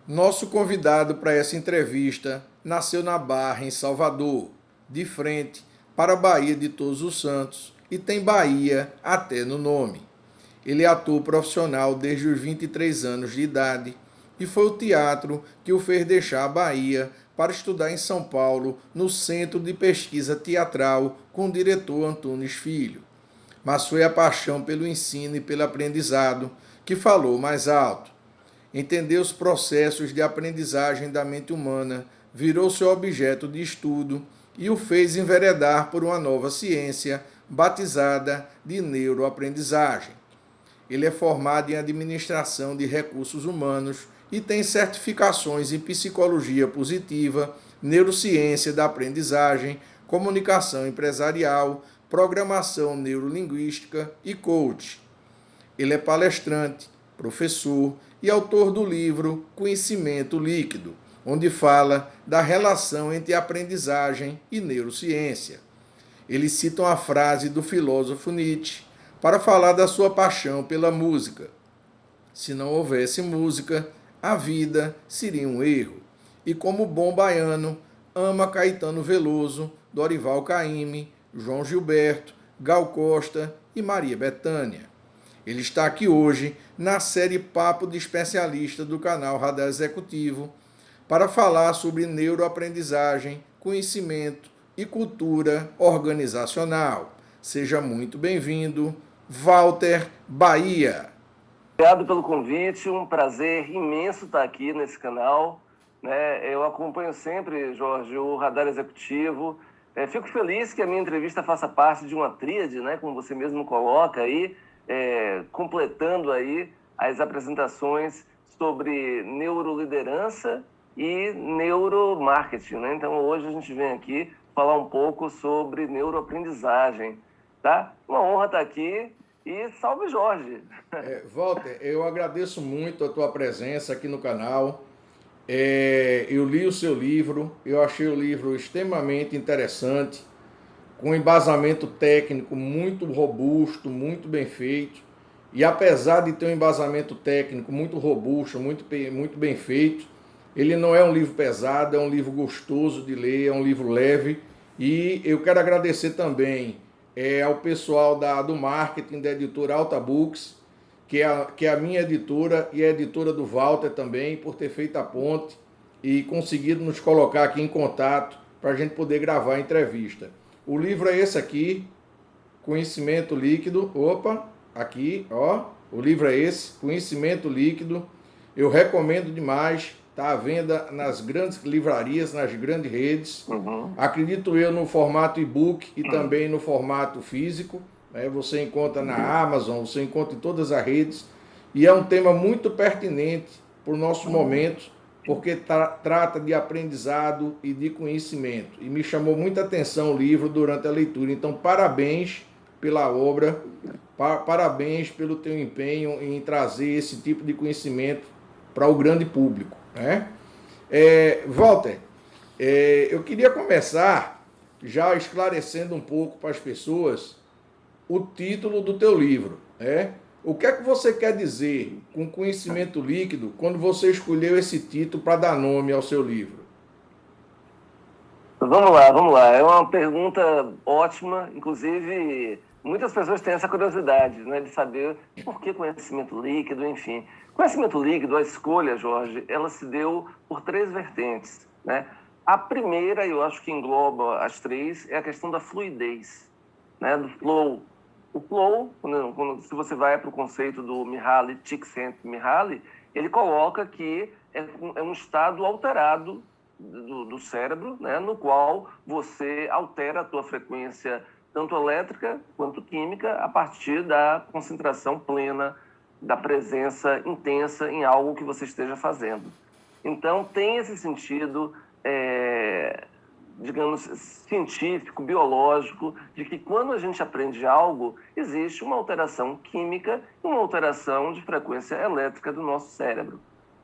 Nosso convidado para essa entrevista nasceu na Barra, em Salvador, de frente para a Baía de Todos os Santos, e tem Bahia até no nome. Ele é ator profissional desde os 23 anos de idade e foi o teatro que o fez deixar a Bahia para estudar em São Paulo, no Centro de Pesquisa Teatral com o diretor Antunes Filho. Mas foi a paixão pelo ensino e pelo aprendizado que falou mais alto. Entender os processos de aprendizagem da mente humana virou seu objeto de estudo e o fez enveredar por uma nova ciência batizada de neuroaprendizagem. Ele é formado em administração de recursos humanos e tem certificações em psicologia positiva, neurociência da aprendizagem, comunicação empresarial, programação neurolinguística e coach. Ele é palestrante, professor e autor do livro Conhecimento Líquido, onde fala da relação entre aprendizagem e neurociência. Ele cita uma frase do filósofo Nietzsche para falar da sua paixão pela música. Se não houvesse música, a vida seria um erro. E como bom baiano, ama Caetano Veloso, Dorival Caymmi, João Gilberto, Gal Costa e Maria Bethânia. Ele está aqui hoje na série Papo de Especialista do canal Radar Executivo para falar sobre neuroaprendizagem, conhecimento e cultura organizacional. Seja muito bem-vindo, Walter Bahia. Obrigado pelo convite, um prazer imenso estar aqui nesse canal. Eu acompanho sempre, Jorge, o Radar Executivo. Fico feliz que a minha entrevista faça parte de uma tríade, como você mesmo coloca aí, completando aí as apresentações sobre neuroliderança e neuromarketing. Então, hoje a gente vem aqui falar um pouco sobre neuroaprendizagem. Tá? Uma honra estar aqui e salve Jorge! Walter, eu agradeço muito a tua presença aqui no canal. Eu li o seu livro, eu achei o livro extremamente interessante, com embasamento técnico muito robusto, muito bem feito. E apesar de ter um embasamento técnico muito robusto, muito bem feito, ele não é um livro pesado, é um livro gostoso de ler, é um livro leve. E eu quero agradecer também ao pessoal do marketing da editora Alta Books, que é a minha editora e a editora do Walter também, por ter feito a ponte e conseguido nos colocar aqui em contato para a gente poder gravar a entrevista. O livro é esse aqui, Conhecimento Líquido. Opa, aqui, ó. O livro é esse, Conhecimento Líquido. Eu recomendo demais. Está à venda nas grandes livrarias, nas grandes redes. Acredito eu no formato e-book e também no formato físico. Você encontra na Amazon, você encontra em todas as redes. E é um tema muito pertinente para o nosso momento, porque trata de aprendizado e de conhecimento. E me chamou muita atenção o livro durante a leitura. Então, parabéns pela obra, parabéns pelo teu empenho em trazer esse tipo de conhecimento para o grande público. Walter, eu queria começar já esclarecendo um pouco para as pessoas o título do teu livro. O que é que você quer dizer com conhecimento líquido quando você escolheu esse título para dar nome ao seu livro? Vamos lá. É uma pergunta ótima. Inclusive, muitas pessoas têm essa curiosidade, de saber por que conhecimento líquido, enfim. Conhecimento líquido, a escolha, Jorge, ela se deu por 3 vertentes. A primeira, eu acho que engloba as 3, é a questão da fluidez, do flow. O flow, se você vai para o conceito do Mihaly Csikszentmihalyi, ele coloca que é um estado alterado do cérebro, no qual você altera a tua frequência tanto elétrica quanto química a partir da concentração plena, da presença intensa em algo que você esteja fazendo. Então, tem esse sentido, digamos, científico, biológico, de que quando a gente aprende algo, existe uma alteração química e uma alteração de frequência elétrica do nosso cérebro.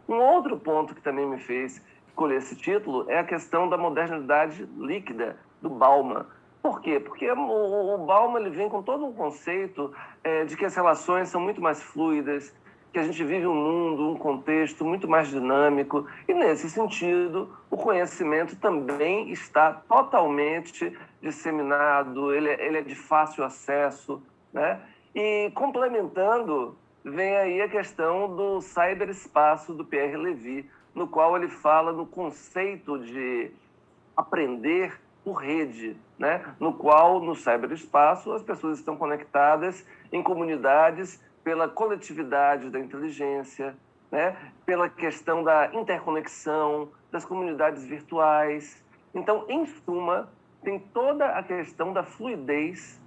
Um outro ponto que também me fez escolher esse título é a questão da modernidade líquida do Bauman. Por quê? Porque o Bauman ele vem com todo um conceito de que as relações são muito mais fluidas, que a gente vive um mundo, um contexto muito mais dinâmico, e nesse sentido o conhecimento também está totalmente disseminado, ele é de fácil acesso, né? E complementando, vem aí a questão do cyberespaço do Pierre Levy, no qual ele fala no conceito de aprender por rede, né? No qual, no cyberespaço, as pessoas estão conectadas em comunidades pela coletividade da inteligência, né? Pela questão da interconexão, das comunidades virtuais. Então, em suma, tem toda a questão da fluidez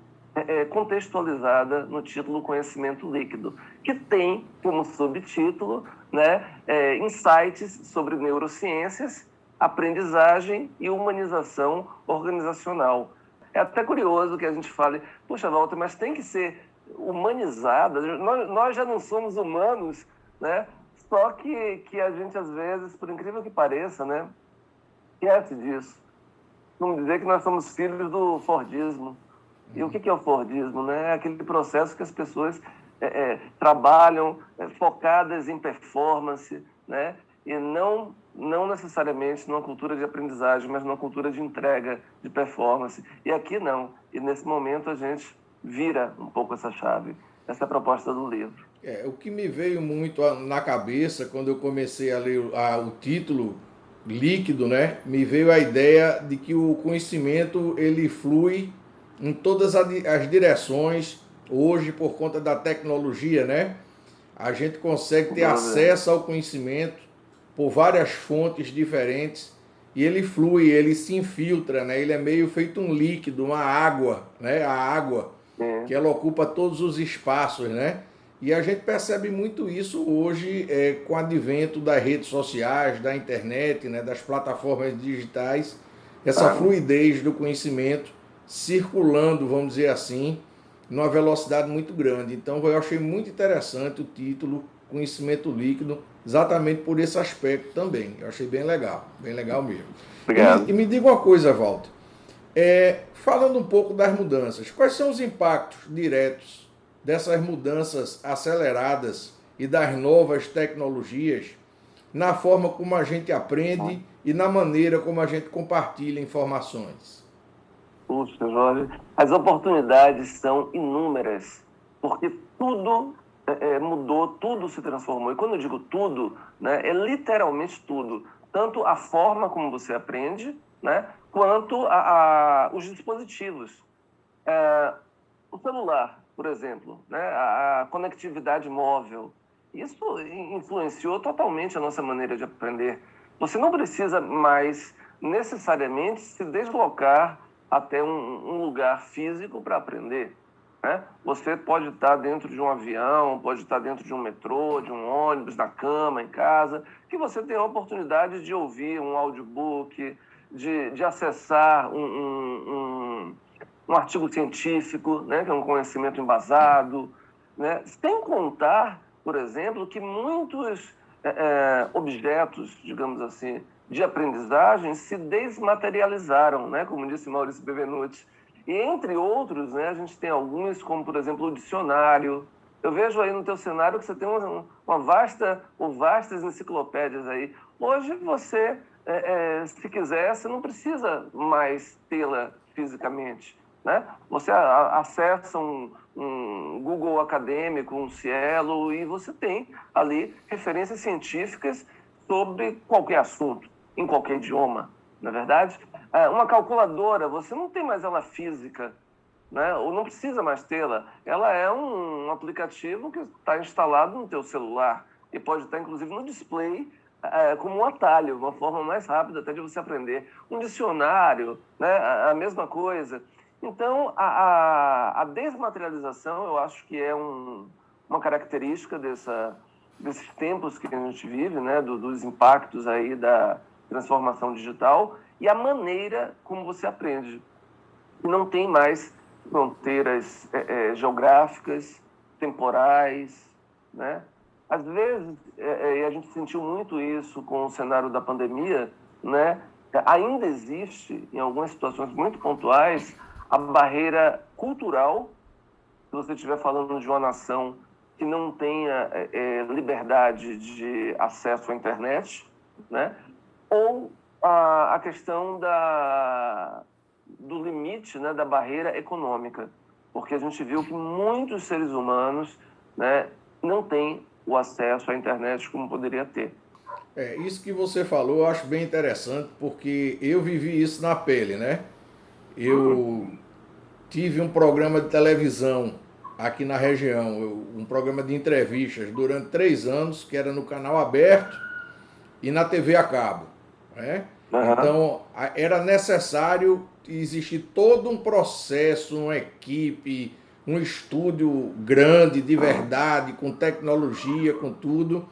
contextualizada no título Conhecimento Líquido, que tem como subtítulo, né, insights sobre neurociências, aprendizagem e humanização organizacional. É até curioso que a gente fale, puxa, Walter, mas tem que ser humanizada, nós já não somos humanos, né? Só que a gente, às vezes, por incrível que pareça, né, esquece disso. Vamos dizer que nós somos filhos do Fordismo. E o que é o Fordismo? Né? É aquele processo que as pessoas trabalham focadas em performance, né? E não necessariamente numa cultura de aprendizagem, mas numa cultura de entrega, de performance. E aqui não. E nesse momento a gente vira um pouco essa chave. Essa é a proposta do livro. O que me veio muito na cabeça quando eu comecei a ler o título líquido, né? Me veio a ideia de que o conhecimento ele flui em todas as direções. Hoje, por conta da tecnologia, né? A gente consegue ter acesso ao conhecimento por várias fontes diferentes e ele flui, ele se infiltra, né? Ele é meio feito um líquido, uma água, né? A água, que ela ocupa todos os espaços, né? E a gente percebe muito isso hoje com o advento das redes sociais, da internet, né? Das plataformas digitais, essa fluidez do conhecimento circulando, vamos dizer assim, numa velocidade muito grande. Então eu achei muito interessante o título Conhecimento Líquido, exatamente por esse aspecto também. Eu achei bem legal mesmo. Obrigado. E me diga uma coisa, Walter, falando um pouco das mudanças, quais são os impactos diretos dessas mudanças aceleradas e das novas tecnologias na forma como a gente aprende e na maneira como a gente compartilha informações? Puxa, Jorge, as oportunidades são inúmeras, porque tudo mudou, tudo se transformou. E quando eu digo tudo, né, é literalmente tudo. Tanto a forma como você aprende, né, quanto os dispositivos. O celular, por exemplo, né, a conectividade móvel, isso influenciou totalmente a nossa maneira de aprender. Você não precisa mais necessariamente se deslocar até um lugar físico para aprender, né? Você pode estar dentro de um avião, pode estar dentro de um metrô, de um ônibus, na cama, em casa, que você tem a oportunidade de ouvir um audiobook, de acessar um artigo científico, né, que é um conhecimento embasado, né? Sem contar, por exemplo, que muitos objetos, digamos assim, de aprendizagem se desmaterializaram, né? Como disse Maurício Bevenuti. E, entre outros, né, a gente tem alguns, como, por exemplo, o dicionário. Eu vejo aí no teu cenário que você tem vastas enciclopédias aí. Hoje, você, se quiser, você não precisa mais tê-la fisicamente, né? Você acessa um Google acadêmico, um Cielo, e você tem ali referências científicas sobre qualquer assunto, em qualquer idioma, não é verdade? Uma calculadora, você não tem mais ela física, né? Ou não precisa mais tê-la. Ela é um aplicativo que está instalado no teu celular e pode estar, inclusive, no display como um atalho, uma forma mais rápida até de você aprender. Um dicionário, né? A mesma coisa. Então, a desmaterialização, eu acho que é uma característica desses tempos que a gente vive, né? Dos impactos aí da transformação digital e a maneira como você aprende. Não tem mais fronteiras geográficas, temporais, né? Às vezes, e a gente sentiu muito isso com o cenário da pandemia, né, ainda existe, em algumas situações muito pontuais, a barreira cultural. Se você estiver falando de uma nação que não tenha liberdade de acesso à internet, né? Ou a questão do limite, né, da barreira econômica, porque a gente viu que muitos seres humanos, né, não têm o acesso à internet como poderia ter. Isso que você falou eu acho bem interessante, porque eu vivi isso na pele, né? Eu tive um programa de televisão aqui na região, um programa de entrevistas durante 3 anos, que era no canal aberto e na TV a cabo, né? Uhum. Então era necessário existir todo um processo, uma equipe, um estúdio grande, de verdade, com tecnologia, com tudo,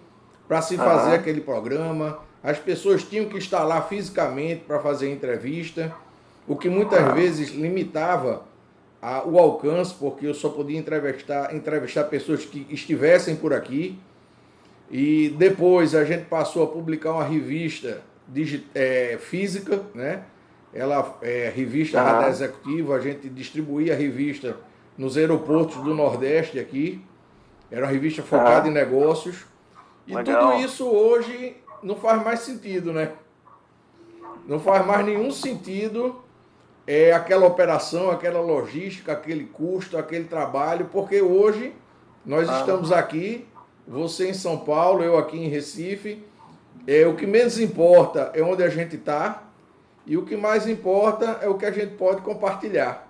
para se fazer Uhum. aquele programa. As pessoas tinham que estar lá fisicamente para fazer a entrevista, o que muitas vezes limitava o alcance, porque eu só podia entrevistar pessoas que estivessem por aqui. E depois a gente passou a publicar uma revista física, né? Ela é revista Radar Uhum. Executivo, a gente distribuía a revista nos aeroportos do Nordeste aqui. Era uma revista focada em Uhum. negócios. E tudo Legal. isso hoje não faz mais sentido, né? Não faz mais nenhum sentido aquela operação, aquela logística, aquele custo, aquele trabalho, porque hoje nós estamos Uhum. aqui, você em São Paulo, eu aqui em Recife. O que menos importa é onde a gente está e o que mais importa é o que a gente pode compartilhar.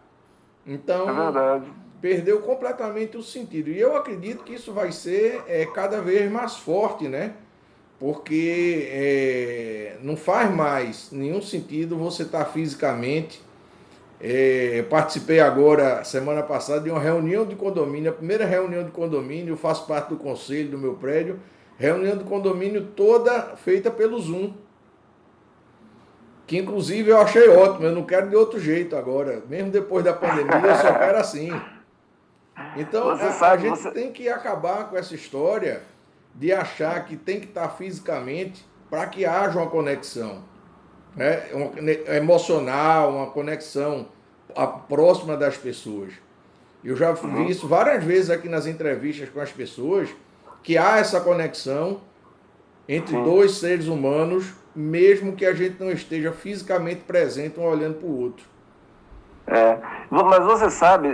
É Então, verdade. perdeu completamente o sentido. E eu acredito que isso vai ser cada vez mais forte, né? Porque não faz mais nenhum sentido você estar fisicamente. Participei agora, semana passada, de uma reunião de condomínio, a primeira reunião de condomínio, eu faço parte do conselho do meu prédio, reunião de condomínio toda feita pelo Zoom, que inclusive eu achei ótimo, eu não quero de outro jeito agora, mesmo depois da pandemia eu só quero assim. Então Você a sabe, gente você. tem que acabar com essa história de achar que tem que estar fisicamente para que haja uma conexão, né? Emocional, uma conexão próxima das pessoas. Eu já vi Uhum. isso várias vezes aqui nas entrevistas com as pessoas, que há essa conexão entre Sim. dois seres humanos, mesmo que a gente não esteja fisicamente presente um olhando para o outro. É, mas você sabe,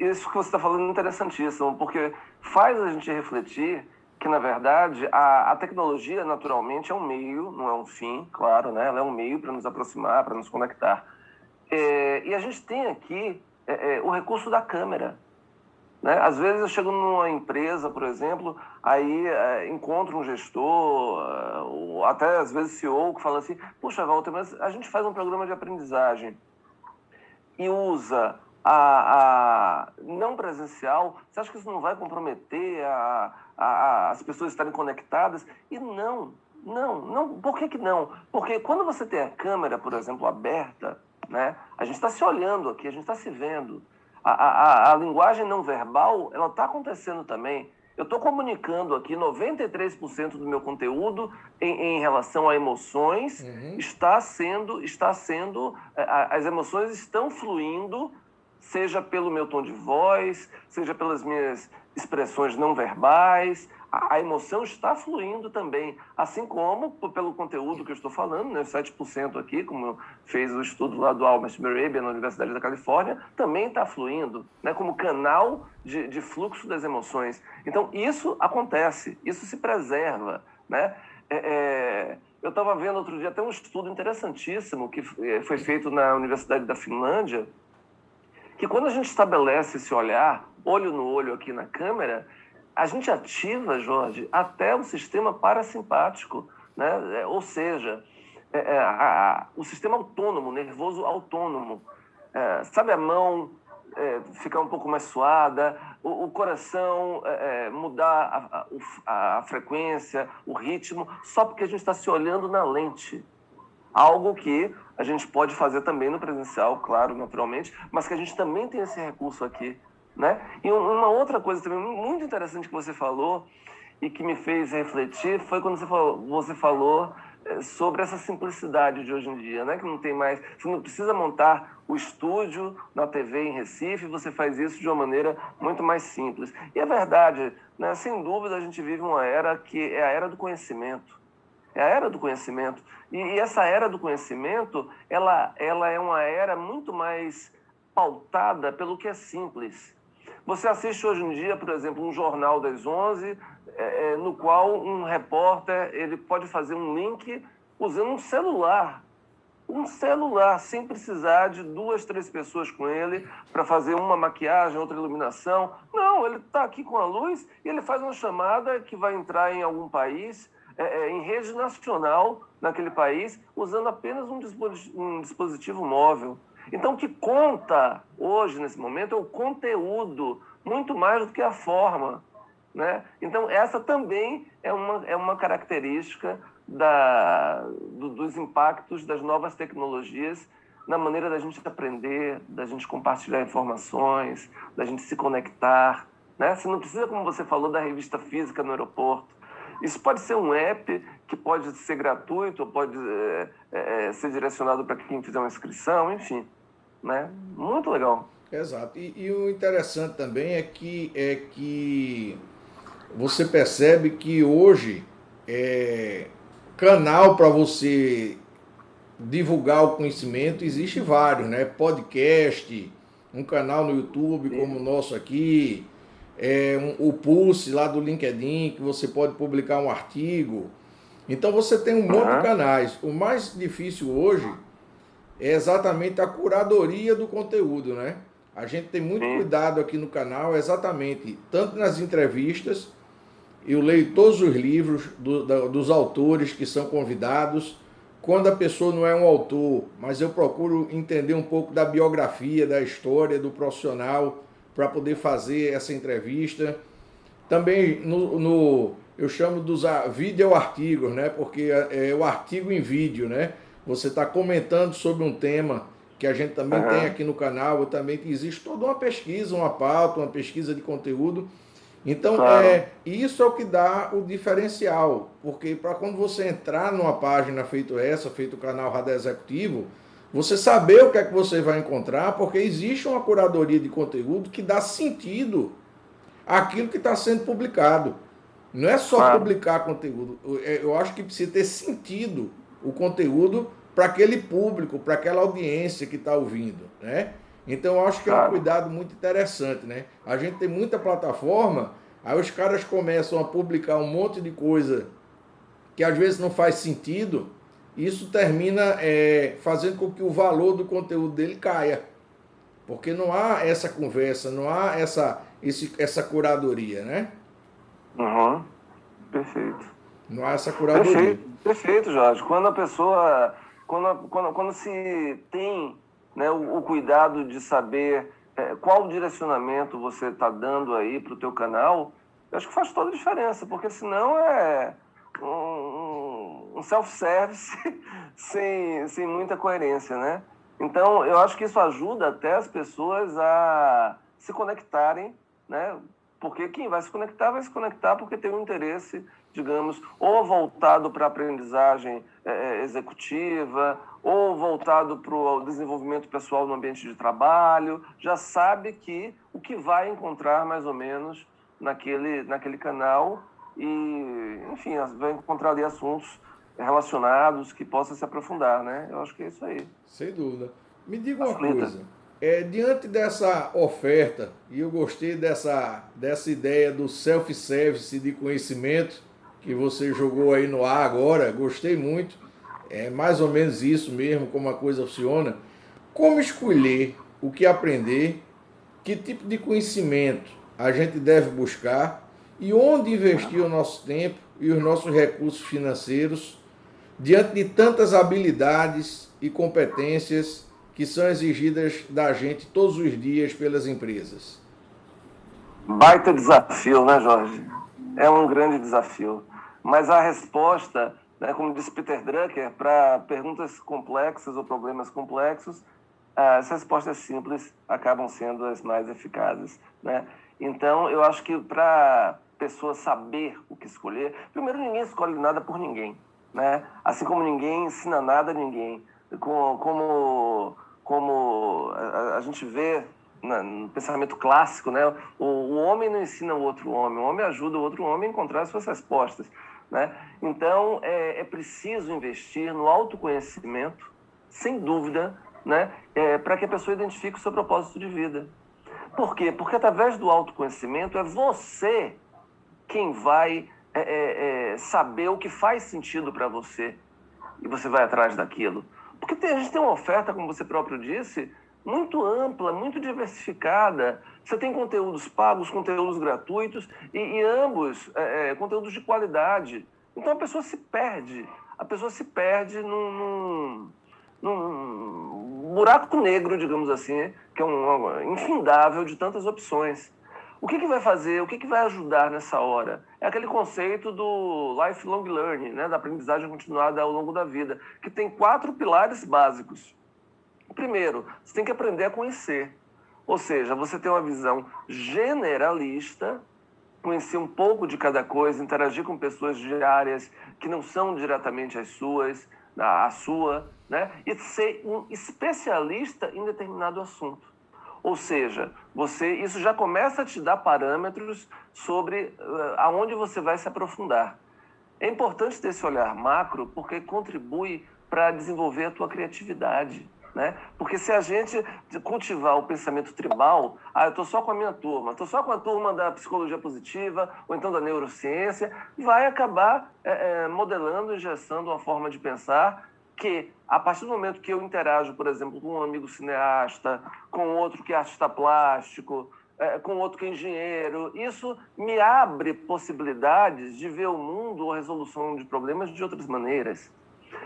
isso que você está falando é interessantíssimo, porque faz a gente refletir que, na verdade, a tecnologia, naturalmente, é um meio, não é um fim, claro, né? Ela é um meio para nos aproximar, para nos conectar. E a gente tem aqui o recurso da câmera, né? Às vezes eu chego numa empresa, por exemplo, aí encontro um gestor, ou até às vezes CEO, que fala assim, puxa, Walter, mas a gente faz um programa de aprendizagem e usa a não presencial, você acha que isso não vai comprometer as pessoas estarem conectadas? E não. Por que não? Porque quando você tem a câmera, por exemplo, aberta, né, a gente está se olhando aqui, a gente está se vendo. A linguagem não verbal, ela está acontecendo também. Eu estou comunicando aqui 93% do meu conteúdo em relação a emoções, Uhum. as emoções estão fluindo, seja pelo meu tom de voz, seja pelas minhas expressões não verbais, a emoção está fluindo também, assim como pelo conteúdo que eu estou falando, né, 7% aqui, como fez o estudo lá do Albert Mehrabian na Universidade da Califórnia, também está fluindo, né, como canal de fluxo das emoções. Então, isso acontece, isso se preserva, né? Eu estava vendo outro dia até um estudo interessantíssimo que foi feito na Universidade da Finlândia, que quando a gente estabelece esse olhar, olho no olho aqui na câmera, a gente ativa, Jorge, até o sistema parasimpático, né? Ou seja, o sistema autônomo, nervoso autônomo. Sabe a mão ficar um pouco mais suada, o coração mudar a frequência, o ritmo, só porque a gente está se olhando na lente. Algo que a gente pode fazer também no presencial, claro, naturalmente, mas que a gente também tem esse recurso aqui, né? E uma outra coisa também muito interessante que você falou e que me fez refletir foi quando você falou sobre essa simplicidade de hoje em dia, né? Que não tem mais, você não precisa montar o estúdio na TV em Recife, você faz isso de uma maneira muito mais simples. E é verdade, né? Sem dúvida a gente vive uma era que é a era do conhecimento. É a era do conhecimento. E essa era do conhecimento, ela é uma era muito mais pautada pelo que é simples. Você assiste hoje em dia, por exemplo, um jornal das 11, no qual um repórter ele pode fazer um link usando um celular, sem precisar de 2, 3 pessoas com ele para fazer uma maquiagem, outra iluminação. Não, ele está aqui com a luz e ele faz uma chamada que vai entrar em algum país, em rede nacional naquele país, usando apenas um dispositivo móvel. Então, o que conta hoje, nesse momento, é o conteúdo, muito mais do que a forma, né? Então, essa também é uma característica dos impactos das novas tecnologias na maneira da gente aprender, da gente compartilhar informações, da gente se conectar, né? Você não precisa, como você falou, da revista física no aeroporto. Isso pode ser um app que pode ser gratuito, ou pode ser direcionado para quem fizer uma inscrição, enfim, né? Muito legal. Exato. E o interessante também é que você percebe que hoje canal para você divulgar o conhecimento existe vários, né? Podcast, um canal no YouTube como o nosso aqui, o Pulse lá do LinkedIn, que você pode publicar um artigo. Então você tem um monte de canais. O mais difícil hoje é exatamente a curadoria do conteúdo, né? A gente tem muito cuidado aqui no canal, exatamente, tanto nas entrevistas, eu leio todos os livros dos autores que são convidados, quando a pessoa não é um autor, mas eu procuro entender um pouco da biografia, da história do profissional, para poder fazer essa entrevista. Também eu chamo dos videoartigos, né? Porque é o artigo em vídeo, né? Você está comentando sobre um tema que a gente também tem aqui no canal, também existe toda uma pesquisa, uma pauta, uma pesquisa de conteúdo. Então, Claro. isso é o que dá o diferencial, porque para quando você entrar numa página feito o canal Radar Executivo, você saber o que é que você vai encontrar, porque existe uma curadoria de conteúdo que dá sentido àquilo que está sendo publicado. Não é só publicar conteúdo, eu acho que precisa ter sentido o conteúdo para aquele público, para aquela audiência que está ouvindo, né? Então eu acho que é um cuidado muito interessante, né? A gente tem muita plataforma, aí os caras começam a publicar um monte de coisa que às vezes não faz sentido, e isso termina fazendo com que o valor do conteúdo dele caia. Porque não há essa conversa, não há essa curadoria, né? Uhum. Perfeito. Não há essa curadoria. Perfeito, Jorge. Quando a pessoa, quando se tem, né, o cuidado de saber qual direcionamento você está dando aí para o teu canal, eu acho que faz toda a diferença, porque senão é um self-service sem muita coerência, né? Então, eu acho que isso ajuda até as pessoas a se conectarem, né? Porque quem vai se conectar porque tem um interesse, digamos, ou voltado para a aprendizagem executiva, ou voltado para o desenvolvimento pessoal no ambiente de trabalho, já sabe que o que vai encontrar mais ou menos naquele canal e, enfim, vai encontrar ali assuntos relacionados que possam se aprofundar, né? Eu acho que é isso aí. Sem dúvida. Me diga uma coisa, diante dessa oferta, e eu gostei dessa ideia do self-service de conhecimento que você jogou aí no ar agora, gostei muito, é mais ou menos isso mesmo, como a coisa funciona. Como escolher o que aprender, que tipo de conhecimento a gente deve buscar e onde investir o nosso tempo e os nossos recursos financeiros diante de tantas habilidades e competências que são exigidas da gente todos os dias pelas empresas? Baita desafio, né, Jorge? É um grande desafio. Mas a resposta, né, como disse Peter Drucker, para perguntas complexas ou problemas complexos, as respostas simples acabam sendo as mais eficazes, né? Então, eu acho que para a pessoa saber o que escolher, primeiro, ninguém escolhe nada por ninguém, né? Assim como ninguém ensina nada a ninguém. Como a gente vê no pensamento clássico, né? O homem não ensina o outro homem, o homem ajuda o outro homem a encontrar as suas respostas, né? Então, é preciso investir no autoconhecimento, sem dúvida, né? Para que a pessoa identifique o seu propósito de vida. Por quê? Porque através do autoconhecimento é você quem vai saber o que faz sentido para você e você vai atrás daquilo. Porque a gente tem uma oferta, como você próprio disse, muito ampla, muito diversificada. Você tem conteúdos pagos, conteúdos gratuitos e ambos conteúdos de qualidade. Então a pessoa se perde. A pessoa se perde num buraco negro, digamos assim, que é infindável de tantas opções. O que vai fazer, o que vai ajudar nessa hora? É aquele conceito do lifelong learning, né, da aprendizagem continuada ao longo da vida, que tem 4 pilares básicos. O primeiro, você tem que aprender a conhecer. Ou seja, você tem uma visão generalista, conhecer um pouco de cada coisa, interagir com pessoas de áreas que não são diretamente as suas, a sua, né? E ser um especialista em determinado assunto. Ou seja, isso já começa a te dar parâmetros sobre aonde você vai se aprofundar. É importante ter esse olhar macro porque contribui para desenvolver a tua criatividade, né? Porque se a gente cultivar o pensamento tribal, eu estou só com a minha turma, estou só com a turma da psicologia positiva ou então da neurociência, vai acabar modelando e gestando uma forma de pensar que, a partir do momento que eu interajo, por exemplo, com um amigo cineasta, com outro que é artista plástico, com outro que é engenheiro, isso me abre possibilidades de ver o mundo ou a resolução de problemas de outras maneiras.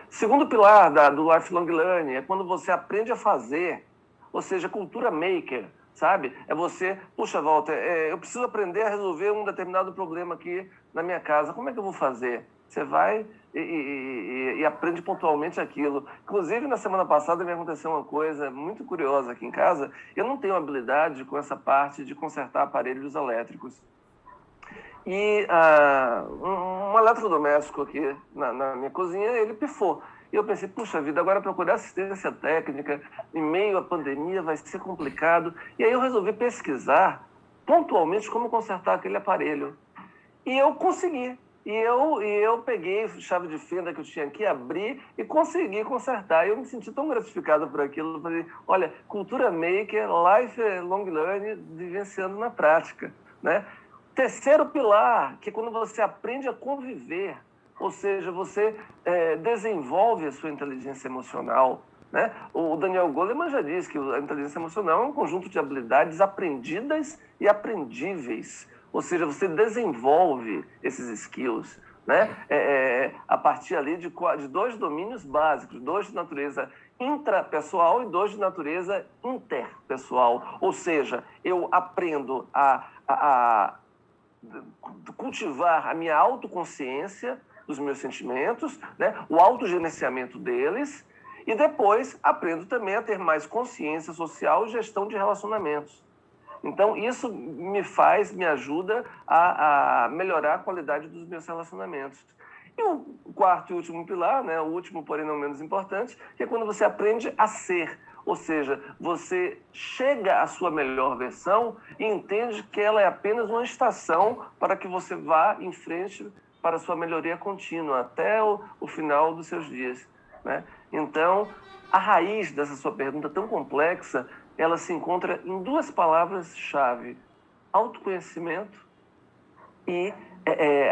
Segundo pilar do lifelong learning é quando você aprende a fazer, ou seja, cultura maker, sabe? É você, puxa, Walter, eu preciso aprender a resolver um determinado problema aqui na minha casa. Como é que eu vou fazer? Você vai e aprende pontualmente aquilo. Inclusive, na semana passada me aconteceu uma coisa muito curiosa aqui em casa. Eu não tenho habilidade com essa parte de consertar aparelhos elétricos. E um eletrodoméstico aqui na minha cozinha, ele pifou. E eu pensei, puxa vida, agora procurar assistência técnica em meio à pandemia vai ser complicado. E aí eu resolvi pesquisar pontualmente como consertar aquele aparelho. E eu consegui. E eu peguei a chave de fenda que eu tinha aqui, abri e consegui consertar. Eu me senti tão gratificado por aquilo. Eu falei, olha, cultura maker, lifelong learning, vivenciando na prática, né? Terceiro pilar, que é quando você aprende a conviver, ou seja, você desenvolve a sua inteligência emocional, né? O Daniel Goleman já disse que a inteligência emocional é um conjunto de habilidades aprendidas e aprendíveis, ou seja, você desenvolve esses skills, né? A partir ali de 2 domínios básicos, 2 de natureza intrapessoal e 2 de natureza interpessoal, ou seja, eu aprendo a cultivar a minha autoconsciência dos meus sentimentos, né? O autogerenciamento deles, e depois aprendo também a ter mais consciência social e gestão de relacionamentos. Então, isso me ajuda a melhorar a qualidade dos meus relacionamentos. E o quarto e último pilar, né? O último, porém não menos importante, que é quando você aprende a ser. Ou seja, você chega à sua melhor versão e entende que ela é apenas uma estação para que você vá em frente para a sua melhoria contínua, até o final dos seus dias, né? Então, a raiz dessa sua pergunta tão complexa, ela se encontra em 2 palavras-chave: autoconhecimento e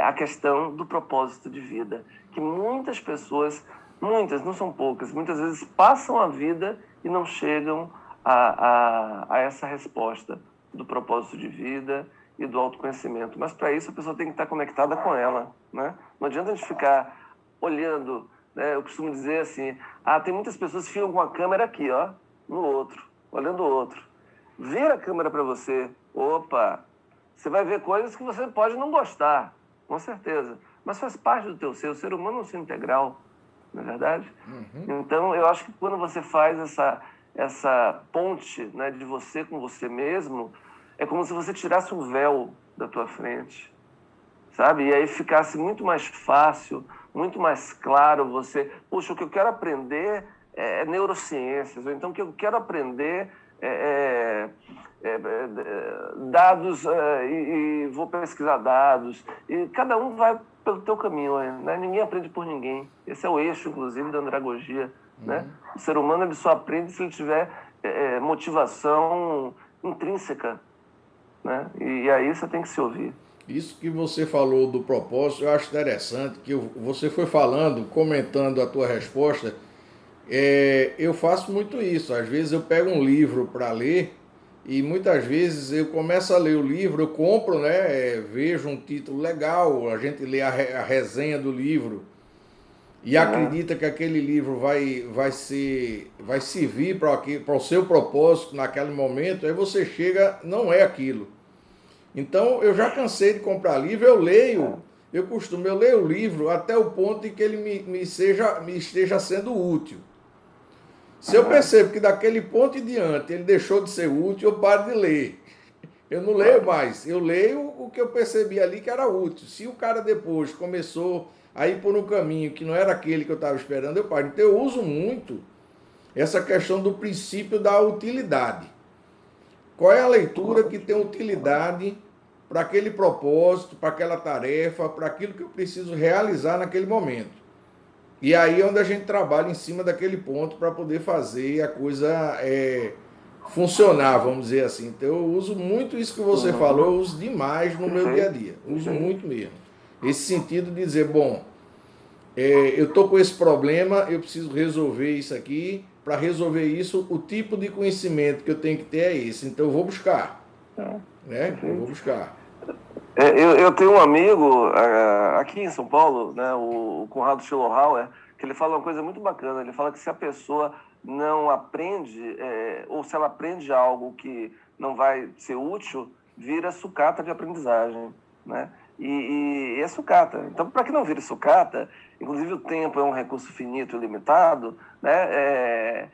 a questão do propósito de vida, que muitas pessoas, muitas, não são poucas, muitas vezes passam a vida e não chegam a essa resposta do propósito de vida e do autoconhecimento. Mas para isso a pessoa tem que estar conectada com ela, né? Não adianta a gente ficar olhando, né? Eu costumo dizer assim, tem muitas pessoas que ficam com a câmera aqui, ó, no outro, olhando o outro. Vira a câmera para você, opa, você vai ver coisas que você pode não gostar, com certeza, mas faz parte do teu ser. O ser humano é um ser integral, não é verdade? Uhum. Então, eu acho que quando você faz essa ponte, né, de você com você mesmo, é como se você tirasse um véu da tua frente, sabe? E aí ficasse muito mais fácil, muito mais claro você, puxa, o que eu quero aprender é neurociências, ou então o que eu quero aprender dados e vou pesquisar dados, e cada um vai pelo teu caminho, né? Ninguém aprende por ninguém. Esse é o eixo, inclusive, da andragogia, né? O ser humano ele só aprende se ele tiver motivação intrínseca, né? E aí você tem que se ouvir. Isso que você falou do propósito, eu acho interessante, que você foi falando, comentando a tua resposta. Eu faço muito isso. Às vezes eu pego um livro para ler e muitas vezes eu começo a ler o livro, eu compro, né? Vejo um título legal, a gente lê a resenha do livro e acredita que aquele livro vai servir para o seu propósito naquele momento, aí você chega, não é aquilo. Então eu já cansei de comprar livro, eu leio, eu leio o livro até o ponto em que ele me esteja sendo útil. Se eu percebo que daquele ponto em diante ele deixou de ser útil, eu paro de ler. Eu não leio mais, eu leio o que eu percebi ali que era útil. Se o cara depois começou a ir por um caminho que não era aquele que eu estava esperando, eu paro. Então eu uso muito essa questão do princípio da utilidade. Qual é a leitura que tem utilidade para aquele propósito, para aquela tarefa, para aquilo que eu preciso realizar naquele momento? E aí é onde a gente trabalha em cima daquele ponto para poder fazer a coisa funcionar, vamos dizer assim. Então eu uso muito isso que você falou, eu uso demais no meu dia a dia. Uso muito mesmo. Esse sentido de dizer, bom, eu estou com esse problema, eu preciso resolver isso aqui. Para resolver isso, o tipo de conhecimento que eu tenho que ter é esse. Então eu vou buscar. Né? Eu vou buscar. Eu tenho um amigo aqui em São Paulo, né, o Conrado Schillerhauer, que ele fala uma coisa muito bacana. Ele fala que se a pessoa não aprende, ou se ela aprende algo que não vai ser útil, vira sucata de aprendizagem, né? E é sucata. Então, para que não vire sucata, inclusive o tempo é um recurso finito e limitado, né?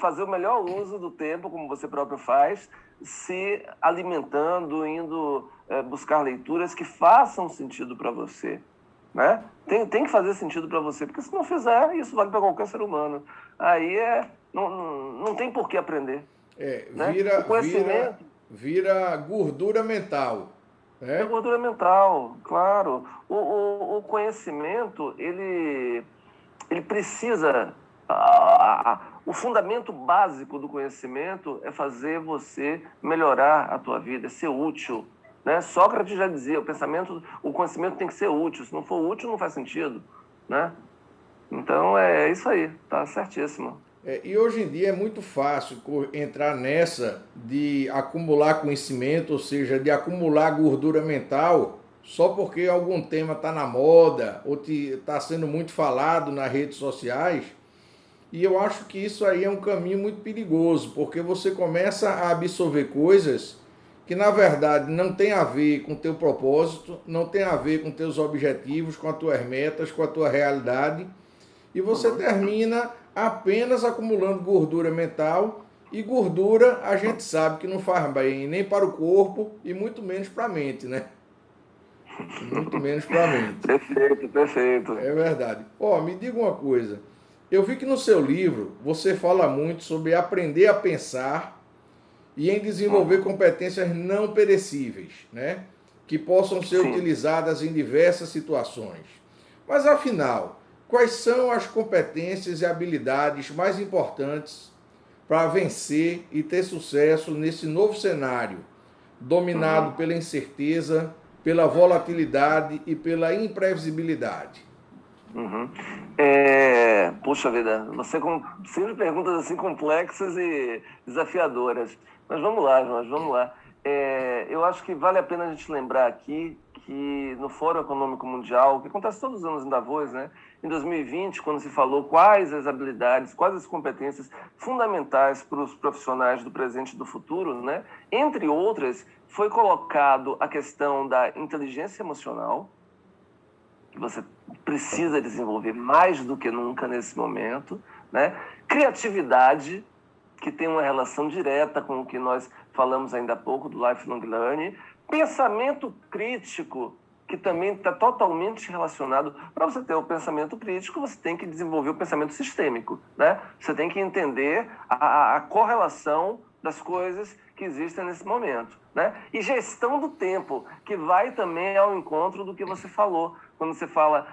Fazer o melhor uso do tempo, como você próprio faz, se alimentando, indo buscar leituras que façam sentido para você, né? Tem que fazer sentido para você, porque se não fizer, isso vale para qualquer ser humano. Aí não tem por que aprender. Né? Vira gordura mental. É gordura mental, claro. O conhecimento, ele precisa... o fundamento básico do conhecimento é fazer você melhorar a tua vida, é ser útil. Né? Sócrates já dizia, o conhecimento tem que ser útil. Se não for útil, não faz sentido. Né? Então, é isso aí. Tá certíssimo. E hoje em dia é muito fácil entrar nessa de acumular conhecimento, ou seja, de acumular gordura mental, só porque algum tema está na moda ou está sendo muito falado nas redes sociais. E eu acho que isso aí é um caminho muito perigoso, porque você começa a absorver coisas que na verdade não tem a ver com o teu propósito, não tem a ver com teus objetivos, com as tuas metas, com a tua realidade, e você termina apenas acumulando gordura mental, e gordura a gente sabe que não faz bem nem para o corpo e muito menos para a mente, né? Muito menos para a mente. Perfeito. É verdade. Me diga uma coisa, eu vi que no seu livro você fala muito sobre aprender a pensar e em desenvolver competências não perecíveis, né? Que possam ser utilizadas em diversas situações. Mas afinal, quais são as competências e habilidades mais importantes para vencer e ter sucesso nesse novo cenário, dominado pela incerteza, pela volatilidade e pela imprevisibilidade? Puxa vida, você sempre perguntas assim complexas e desafiadoras. Mas vamos lá, Jorge, vamos lá. Eu acho que vale a pena a gente lembrar aqui que no Fórum Econômico Mundial, que acontece todos os anos em Davos, né? Em 2020, quando se falou quais as habilidades, quais as competências fundamentais para os profissionais do presente e do futuro, né? Entre outras, foi colocado a questão da inteligência emocional, que você precisa desenvolver mais do que nunca nesse momento, né? Criatividade, que tem uma relação direta com o que nós falamos ainda há pouco do lifelong learning, pensamento crítico, que também está totalmente relacionado. Para você ter o pensamento crítico, você tem que desenvolver o pensamento sistêmico, né? Você tem que entender a correlação das coisas que existem nesse momento, né? E gestão do tempo, que vai também ao encontro do que você falou. Quando você fala,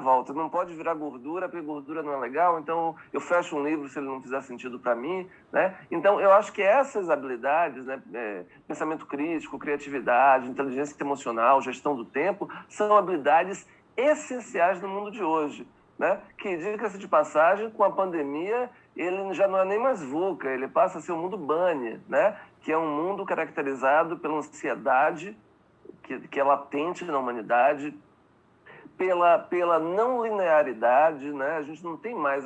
Walter, não pode virar gordura, porque gordura não é legal, então eu fecho um livro se ele não fizer sentido para mim, né? Então, eu acho que essas habilidades, né, pensamento crítico, criatividade, inteligência emocional, gestão do tempo, são habilidades essenciais no mundo de hoje, né? Que, diga-se de passagem, com a pandemia, ele já não é nem mais VUCA, ele passa a ser um mundo BANI, né? Que é um mundo caracterizado pela ansiedade, que é latente na humanidade, pela não linearidade, né? A gente não tem mais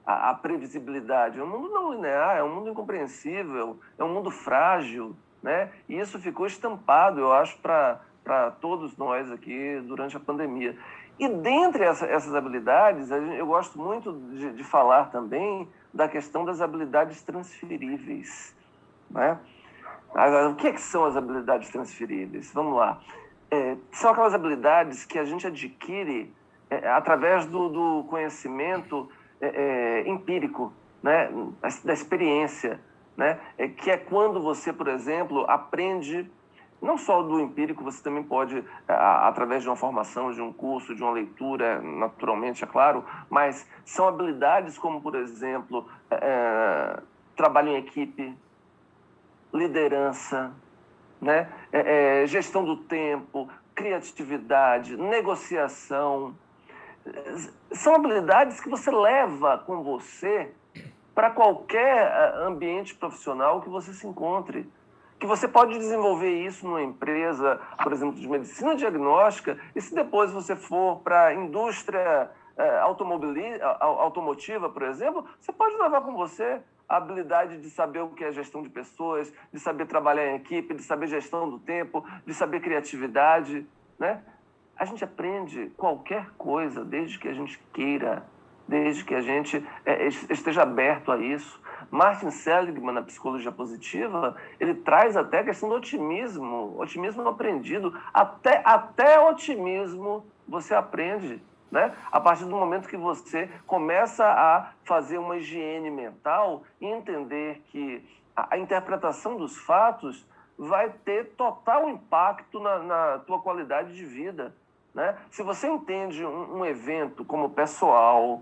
a previsibilidade. É um mundo não linear, é um mundo incompreensível, é um mundo frágil, né? E isso ficou estampado, eu acho, para todos nós aqui durante a pandemia. E dentre essas habilidades, eu gosto muito de falar também da questão das habilidades transferíveis, né? O que são as habilidades transferíveis? Vamos lá. São aquelas habilidades que a gente adquire através do conhecimento empírico, né? Da experiência, né? Que é quando você, por exemplo, aprende, não só do empírico, você também pode, através de uma formação, de um curso, de uma leitura, naturalmente, é claro, mas são habilidades como, por exemplo, trabalho em equipe, liderança, né? Gestão do tempo, criatividade, negociação. São habilidades que você leva com você para qualquer ambiente profissional que você se encontre. Que você pode desenvolver isso numa empresa, por exemplo, de medicina diagnóstica, e se depois você for para a indústria automotiva, por exemplo, você pode levar com você a habilidade de saber o que é gestão de pessoas, de saber trabalhar em equipe, de saber gestão do tempo, de saber criatividade, né? A gente aprende qualquer coisa desde que a gente queira, desde que a gente esteja aberto a isso. Martin Seligman, na psicologia positiva, ele traz até a questão do otimismo aprendido. Até otimismo você aprende, né? A partir do momento que você começa a fazer uma higiene mental e entender que a interpretação dos fatos vai ter total impacto na tua qualidade de vida, né? Se você entende um evento como pessoal,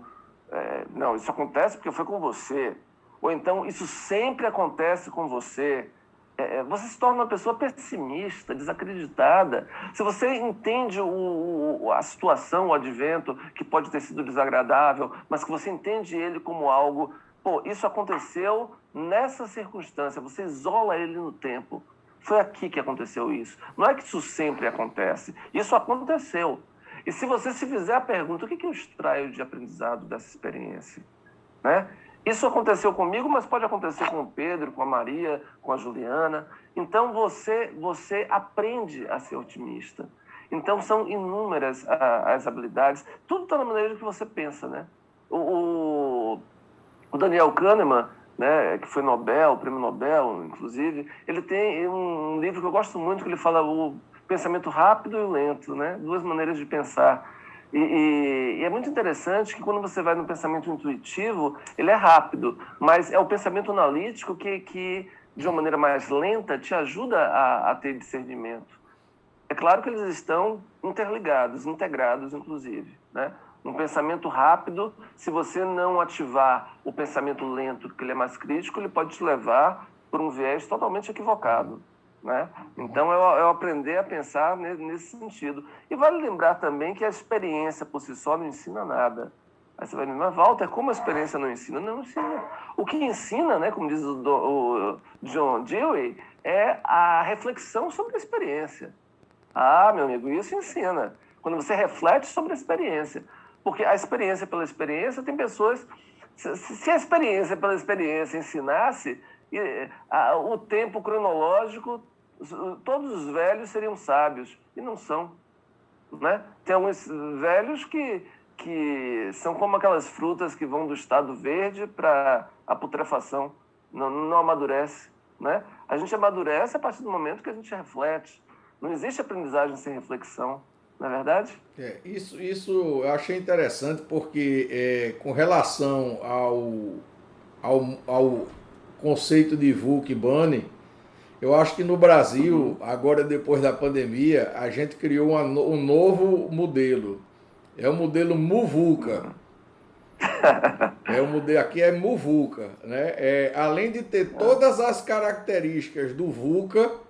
não, isso acontece porque foi com você, ou então isso sempre acontece com você, você se torna uma pessoa pessimista, desacreditada. Se você entende a situação, o advento, que pode ter sido desagradável, mas que você entende ele como algo, isso aconteceu nessa circunstância, você isola ele no tempo. Foi aqui que aconteceu isso. Não é que isso sempre acontece, isso aconteceu. E se você se fizer a pergunta, o que eu extraio de aprendizado dessa experiência, né? Isso aconteceu comigo, mas pode acontecer com o Pedro, com a Maria, com a Juliana. Então, você aprende a ser otimista. Então, são inúmeras as habilidades. Tudo está na maneira que você pensa, né? O Daniel Kahneman, né, que foi Nobel, prêmio Nobel, inclusive, ele tem um livro que eu gosto muito, que ele fala o pensamento rápido e lento, né? Duas maneiras de pensar. E é muito interessante que quando você vai no pensamento intuitivo, ele é rápido, mas é o pensamento analítico que de uma maneira mais lenta, te ajuda a ter discernimento. É claro que eles estão interligados, integrados, inclusive, né? Um pensamento rápido, se você não ativar o pensamento lento, que ele é mais crítico, ele pode te levar por um viés totalmente equivocado, né? Então, eu aprender a pensar nesse sentido. E vale lembrar também que a experiência por si só não ensina nada. Aí você vai me dizer, mas Walter, como a experiência não ensina? Não ensina. O que ensina, né, como diz o John Dewey, é a reflexão sobre a experiência. Meu amigo, isso ensina. Quando você reflete sobre a experiência. Porque a experiência pela experiência, tem pessoas... Se a experiência pela experiência ensinasse, o tempo cronológico, todos os velhos seriam sábios. E não são, né? Tem alguns velhos que são como aquelas frutas que vão do estado verde para a putrefação. Não amadurece, né? A gente amadurece a partir do momento que a gente reflete. Não existe aprendizagem sem reflexão, não é verdade? Isso eu achei interessante porque com relação ao conceito de VUCA e BANI, eu acho que no Brasil, agora depois da pandemia, a gente criou um novo modelo. É o modelo MUVUCA. O modelo aqui é MUVUCA, né? Além de ter todas as características do VUCA,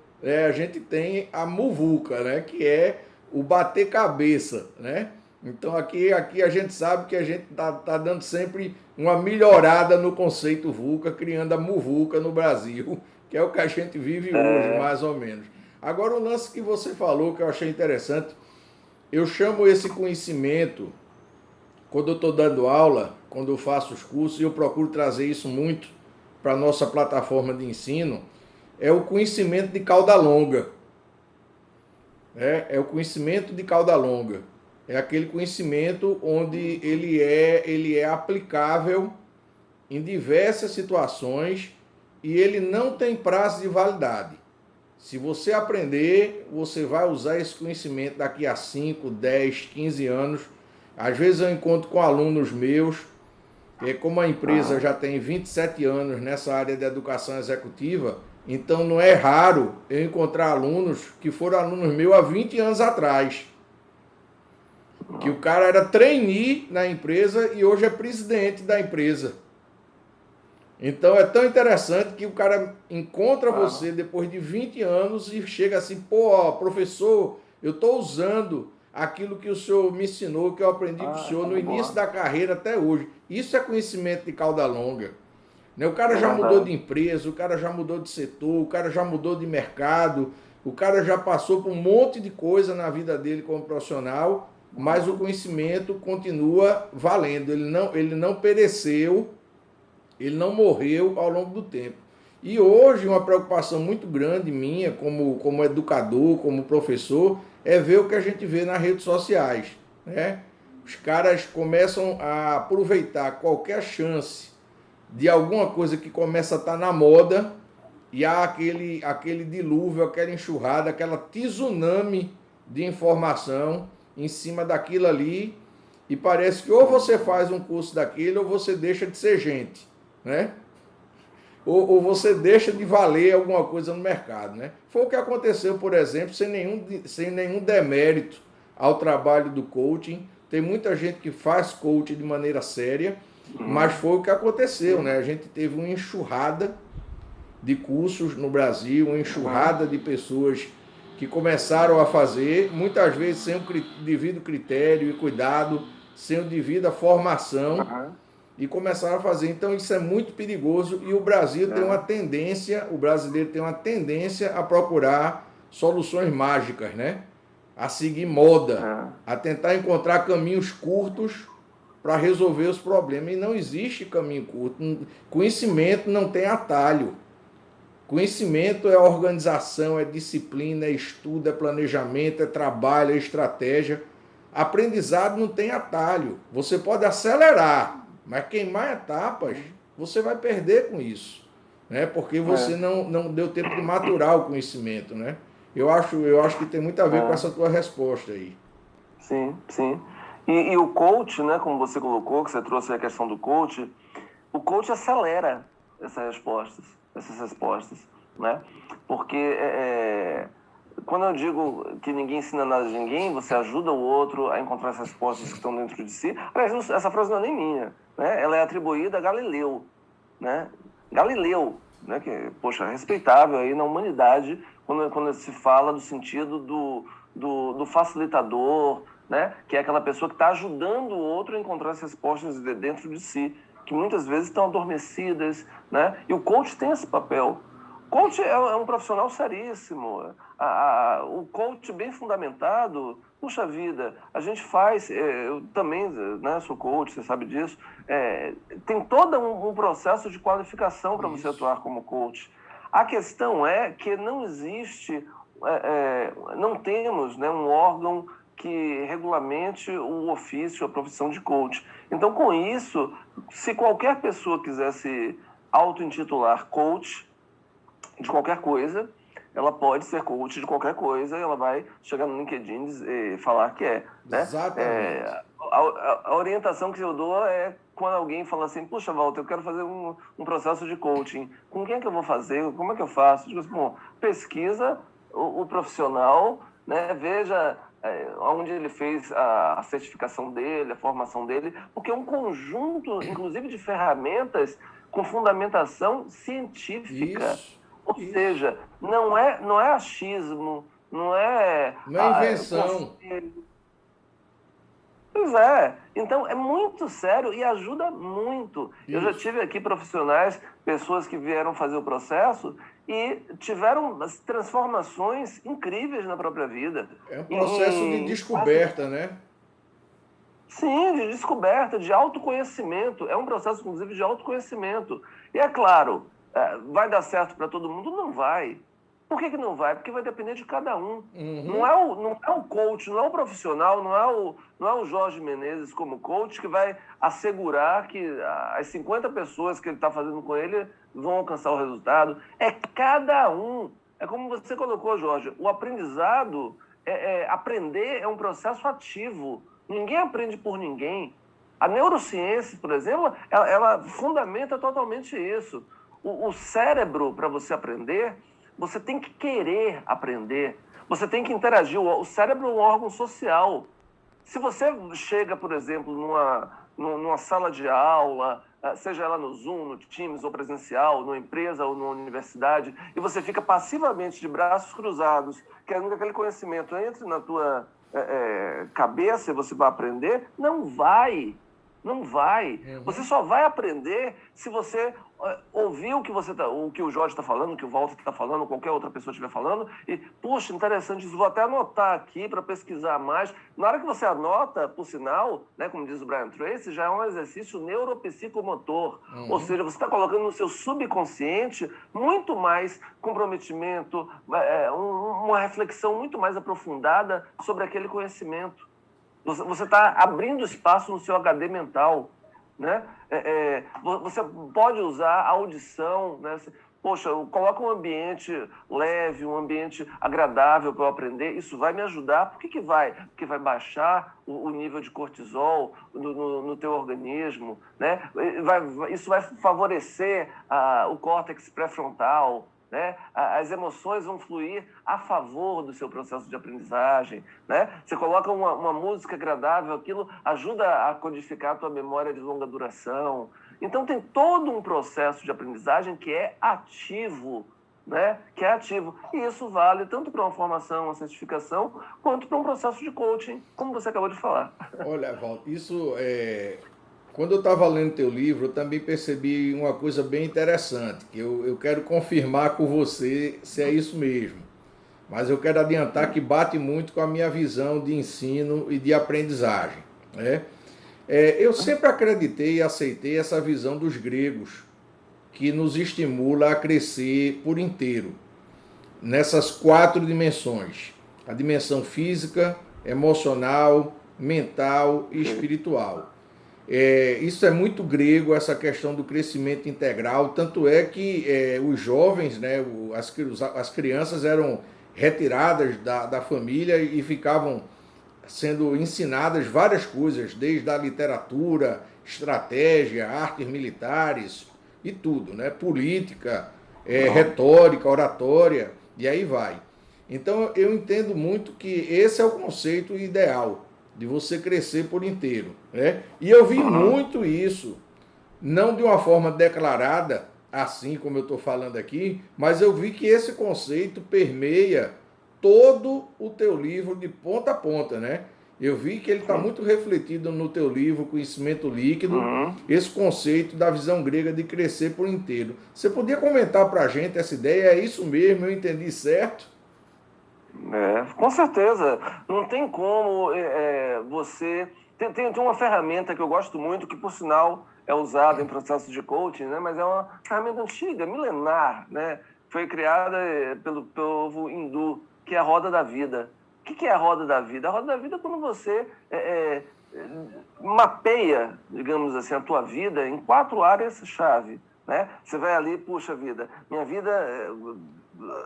a gente tem a MUVUCA, né? Que é o bater cabeça, né? Então aqui a gente sabe que a gente tá dando sempre uma melhorada no conceito VUCA, criando a MUVUCA no Brasil, que é o que a gente vive hoje, mais ou menos. Agora o lance que você falou, que eu achei interessante, eu chamo esse conhecimento, quando eu estou dando aula, quando eu faço os cursos, e eu procuro trazer isso muito para a nossa plataforma de ensino, é o conhecimento de cauda longa. É o conhecimento de cauda longa. É aquele conhecimento onde ele é aplicável em diversas situações e ele não tem prazo de validade. Se você aprender, você vai usar esse conhecimento daqui a 5, 10, 15 anos. Às vezes eu encontro com alunos meus, como a empresa já tem 27 anos nessa área de educação executiva, então não é raro eu encontrar alunos que foram alunos meus há 20 anos atrás. Que o cara era trainee na empresa e hoje é presidente da empresa. Então é tão interessante que o cara encontra você depois de 20 anos e chega assim, professor, eu estou usando aquilo que o senhor me ensinou, que eu aprendi com o senhor no início da carreira até hoje. Isso é conhecimento de cauda longa. O cara já mudou de empresa, o cara já mudou de setor, o cara já mudou de mercado, o cara já passou por um monte de coisa na vida dele como profissional, mas o conhecimento continua valendo, ele não pereceu, ele não morreu ao longo do tempo. E hoje uma preocupação muito grande minha como educador, como professor, é ver o que a gente vê nas redes sociais, né? Os caras começam a aproveitar qualquer chance de alguma coisa que começa a estar na moda e há aquele dilúvio, aquela enxurrada, aquela tsunami de informação em cima daquilo ali e parece que ou você faz um curso daquilo ou você deixa de ser gente, né? Ou você deixa de valer alguma coisa no mercado, né? Foi o que aconteceu, por exemplo, sem nenhum demérito ao trabalho do coaching. Tem muita gente que faz coaching de maneira séria, mas foi o que aconteceu, né? A gente teve uma enxurrada de cursos no Brasil, uma enxurrada de pessoas que começaram a fazer, muitas vezes sem o devido critério e cuidado, sem o devido formação, e começaram a fazer. Então isso é muito perigoso e o Brasil tem uma tendência, o brasileiro tem uma tendência a procurar soluções mágicas, né? A seguir moda, a tentar encontrar caminhos curtos para resolver os problemas. E não existe caminho curto. Conhecimento não tem atalho. Conhecimento é organização, é disciplina, é estudo, é planejamento, é trabalho, é estratégia. Aprendizado não tem atalho. Você pode acelerar, mas queimar etapas, você vai perder com isso, né? Porque você não deu tempo de maturar o conhecimento, né? Eu acho que tem muito a ver com essa tua resposta aí. Sim, sim. E o coach, né, como você colocou, que você trouxe a questão do coach, o coach acelera essas respostas, né? Porque quando eu digo que ninguém ensina nada de ninguém, você ajuda o outro a encontrar as respostas que estão dentro de si. Aliás, essa frase não é nem minha, né? Ela é atribuída a Galileu, né? Galileu, né? Que, poxa, respeitável aí na humanidade quando se fala do sentido do facilitador, né? Que é aquela pessoa que está ajudando o outro a encontrar as respostas dentro de si, que muitas vezes estão adormecidas, né? E o coach tem esse papel. O coach é um profissional seríssimo. O coach bem fundamentado, puxa vida, a gente faz, eu também, né, sou coach, você sabe disso, tem todo um processo de qualificação para você atuar como coach. A questão é que não existe, não temos, né, um órgão que regulamente o ofício, a profissão de coach. Então, com isso, se qualquer pessoa quisesse auto-intitular coach de qualquer coisa, ela pode ser coach de qualquer coisa, ela vai chegar no LinkedIn e falar que é. Né? Exatamente. A orientação que eu dou é quando alguém fala assim, puxa, Walter, eu quero fazer um processo de coaching. Com quem é que eu vou fazer? Como é que eu faço? Digo assim, bom, pesquisa o profissional, né? Veja onde ele fez a certificação dele, a formação dele, porque é um conjunto, inclusive, de ferramentas com fundamentação científica. Ou seja, não é achismo, não é... Não é invenção. Pois é. Então, é muito sério e ajuda muito. Eu já tive aqui profissionais, pessoas que vieram fazer o processo e tiveram transformações incríveis na própria vida. É um processo de descoberta, né? Sim, de descoberta, de autoconhecimento. É um processo, inclusive, de autoconhecimento. E é claro, vai dar certo para todo mundo? Não vai. Por que não vai? Porque vai depender de cada um. Não é o coach, não é o profissional, não é o Jorge Menezes como coach que vai assegurar que as 50 pessoas que ele está fazendo com ele vão alcançar o resultado. É cada um. É como você colocou, Jorge, o aprendizado, aprender é um processo ativo. Ninguém aprende por ninguém. A neurociência, por exemplo, ela fundamenta totalmente isso. O cérebro, para você aprender, você tem que querer aprender. Você tem que interagir. O cérebro é um órgão social. Se você chega, por exemplo, numa sala de aula, seja ela no Zoom, no Teams ou presencial, numa empresa ou numa universidade, e você fica passivamente de braços cruzados, querendo que aquele conhecimento entre na tua cabeça e você vai aprender, não vai. Não vai. Você só vai aprender se você ouvir o que o Jorge está falando, o que o Walter está falando, qualquer outra pessoa estiver falando, e, puxa, interessante isso, vou até anotar aqui para pesquisar mais. Na hora que você anota, por sinal, né, como diz o Brian Tracy, já é um exercício neuropsicomotor. Ou seja, você está colocando no seu subconsciente muito mais comprometimento, uma reflexão muito mais aprofundada sobre aquele conhecimento. Você está abrindo espaço no seu HD mental, né? Você pode usar a audição, né? Poxa, coloca um ambiente leve, um ambiente agradável para eu aprender, isso vai me ajudar. Por que vai? Porque vai baixar o nível de cortisol no teu organismo, né? Isso vai favorecer o córtex pré-frontal, né? As emoções vão fluir a favor do seu processo de aprendizagem, né? Você coloca uma música agradável, aquilo ajuda a codificar a tua memória de longa duração. Então tem todo um processo de aprendizagem que é ativo, né? Que é ativo. E isso vale tanto para uma formação, uma certificação, quanto para um processo de coaching, como você acabou de falar. Olha, Walter, isso é... Quando eu estava lendo teu livro, eu também percebi uma coisa bem interessante, que eu quero confirmar com você se é isso mesmo. Mas eu quero adiantar que bate muito com a minha visão de ensino e de aprendizagem, né? Eu sempre acreditei e aceitei essa visão dos gregos, que nos estimula a crescer por inteiro, nessas 4 dimensões. A dimensão física, emocional, mental e espiritual. Isso é muito grego, essa questão do crescimento integral, tanto é que os jovens, né, as crianças eram retiradas da família e ficavam sendo ensinadas várias coisas, desde a literatura, estratégia, artes militares e tudo, né, política, retórica, oratória, e aí vai. Então eu entendo muito que esse é o conceito ideal, de você crescer por inteiro, né? E eu vi muito isso, não de uma forma declarada, assim como eu estou falando aqui, mas eu vi que esse conceito permeia todo o teu livro de ponta a ponta, né? Eu vi que ele está muito refletido no teu livro Conhecimento Líquido, esse conceito da visão grega de crescer por inteiro. Você podia comentar para a gente essa ideia? É isso mesmo? Eu entendi certo? Com certeza. Não tem como você... Tem uma ferramenta que eu gosto muito, que, por sinal, é usada em processos de coaching, né? Mas é uma ferramenta antiga, milenar, né? Foi criada pelo povo hindu, que é a roda da vida. O que é a roda da vida? A roda da vida é quando você mapeia, digamos assim, a tua vida em 4 áreas-chave, né? Você vai ali, puxa vida, minha vida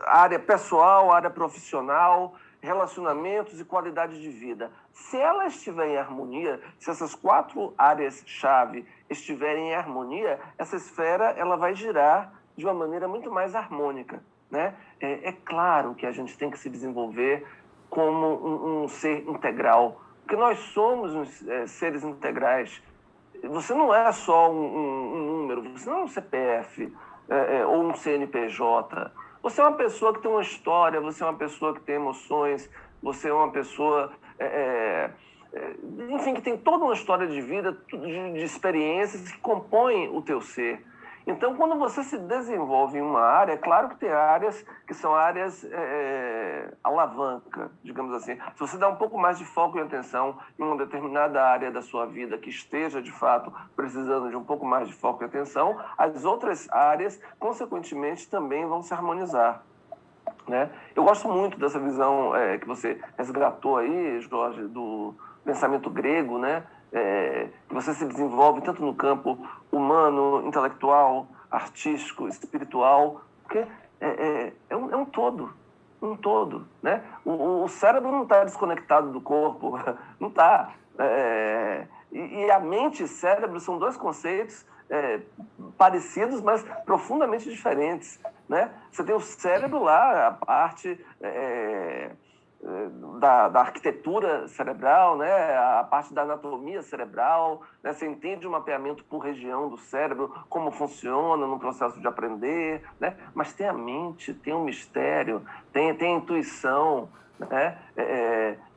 área pessoal, área profissional, relacionamentos e qualidade de vida. Se ela estiver em harmonia, se essas 4 áreas-chave estiverem em harmonia, essa esfera ela vai girar de uma maneira muito mais harmônica, né? É claro que a gente tem que se desenvolver como um ser integral, porque nós somos seres integrais. Você não é só um número, você não é um CPF ou um CNPJ. Você é uma pessoa que tem uma história, você é uma pessoa que tem emoções, você é uma pessoa, enfim, que tem toda uma história de vida, de experiências que compõem o teu ser. Então, quando você se desenvolve em uma área, é claro que tem áreas que são áreas alavanca, digamos assim. Se você dá um pouco mais de foco e atenção em uma determinada área da sua vida que esteja, de fato, precisando de um pouco mais de foco e atenção, as outras áreas, consequentemente, também vão se harmonizar, né? Eu gosto muito dessa visão que você resgatou aí, Jorge, do pensamento grego, né? Que você se desenvolve tanto no campo humano, intelectual, artístico, espiritual, porque é um todo, né? O cérebro não está desconectado do corpo, não está. E a mente e cérebro são 2 conceitos parecidos, mas profundamente diferentes, né? Você tem o cérebro lá, a parte da arquitetura cerebral, né? A parte da anatomia cerebral, né? Você entende o mapeamento por região do cérebro, como funciona no processo de aprender, né? Mas tem a mente, tem o mistério, tem a intuição, né?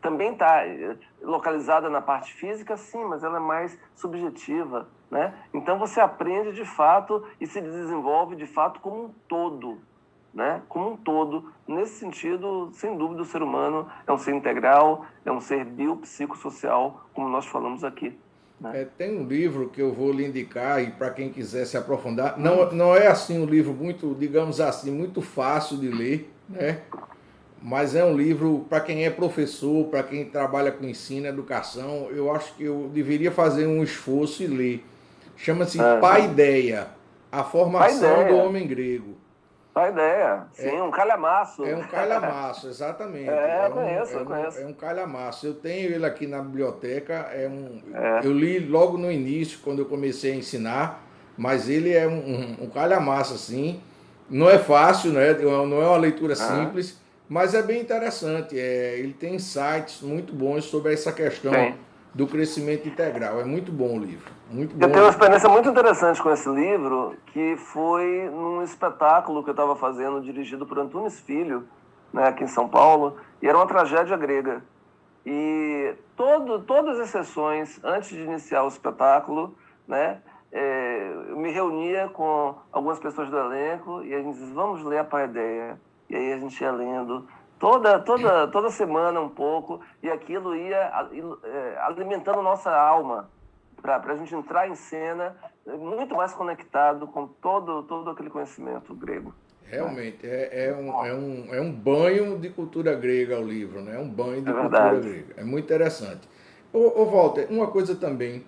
Também está localizada na parte física, sim, mas ela é mais subjetiva, né? Então você aprende de fato e se desenvolve de fato como um todo, né? Como um todo. Nesse sentido, sem dúvida, o ser humano é um ser integral, é um ser biopsicossocial, como nós falamos aqui, né? Tem um livro que eu vou lhe indicar e para quem quiser se aprofundar, não é assim um livro muito, digamos assim, muito fácil de ler, né? Mas é um livro para quem é professor, para quem trabalha com ensino, educação, eu acho que eu deveria fazer um esforço e ler. Chama-se Paideia, a formação do homem grego. Paideia, sim, um calhamaço. É um calhamaço, exatamente. Eu conheço. É um calhamaço. Eu tenho ele aqui na biblioteca. Eu li logo no início, quando eu comecei a ensinar, mas ele é um calhamaço, assim. Não é fácil, né? Não é uma leitura simples, mas é bem interessante. Ele tem insights muito bons sobre essa questão do crescimento integral. É muito bom o livro. Muito bom. Eu tenho uma experiência muito interessante com esse livro, que foi num espetáculo que eu estava fazendo, dirigido por Antunes Filho, né, aqui em São Paulo, e era uma tragédia grega. E todas as sessões, antes de iniciar o espetáculo, né, eu me reunia com algumas pessoas do elenco e a gente dizia, vamos ler a Paideia. E aí a gente ia lendo toda semana um pouco, e aquilo ia alimentando nossa alma, para a gente entrar em cena muito mais conectado com todo aquele conhecimento grego. Realmente, é um banho de cultura grega o livro, né? É um banho de cultura grega. É muito interessante. Ô Walter, uma coisa também,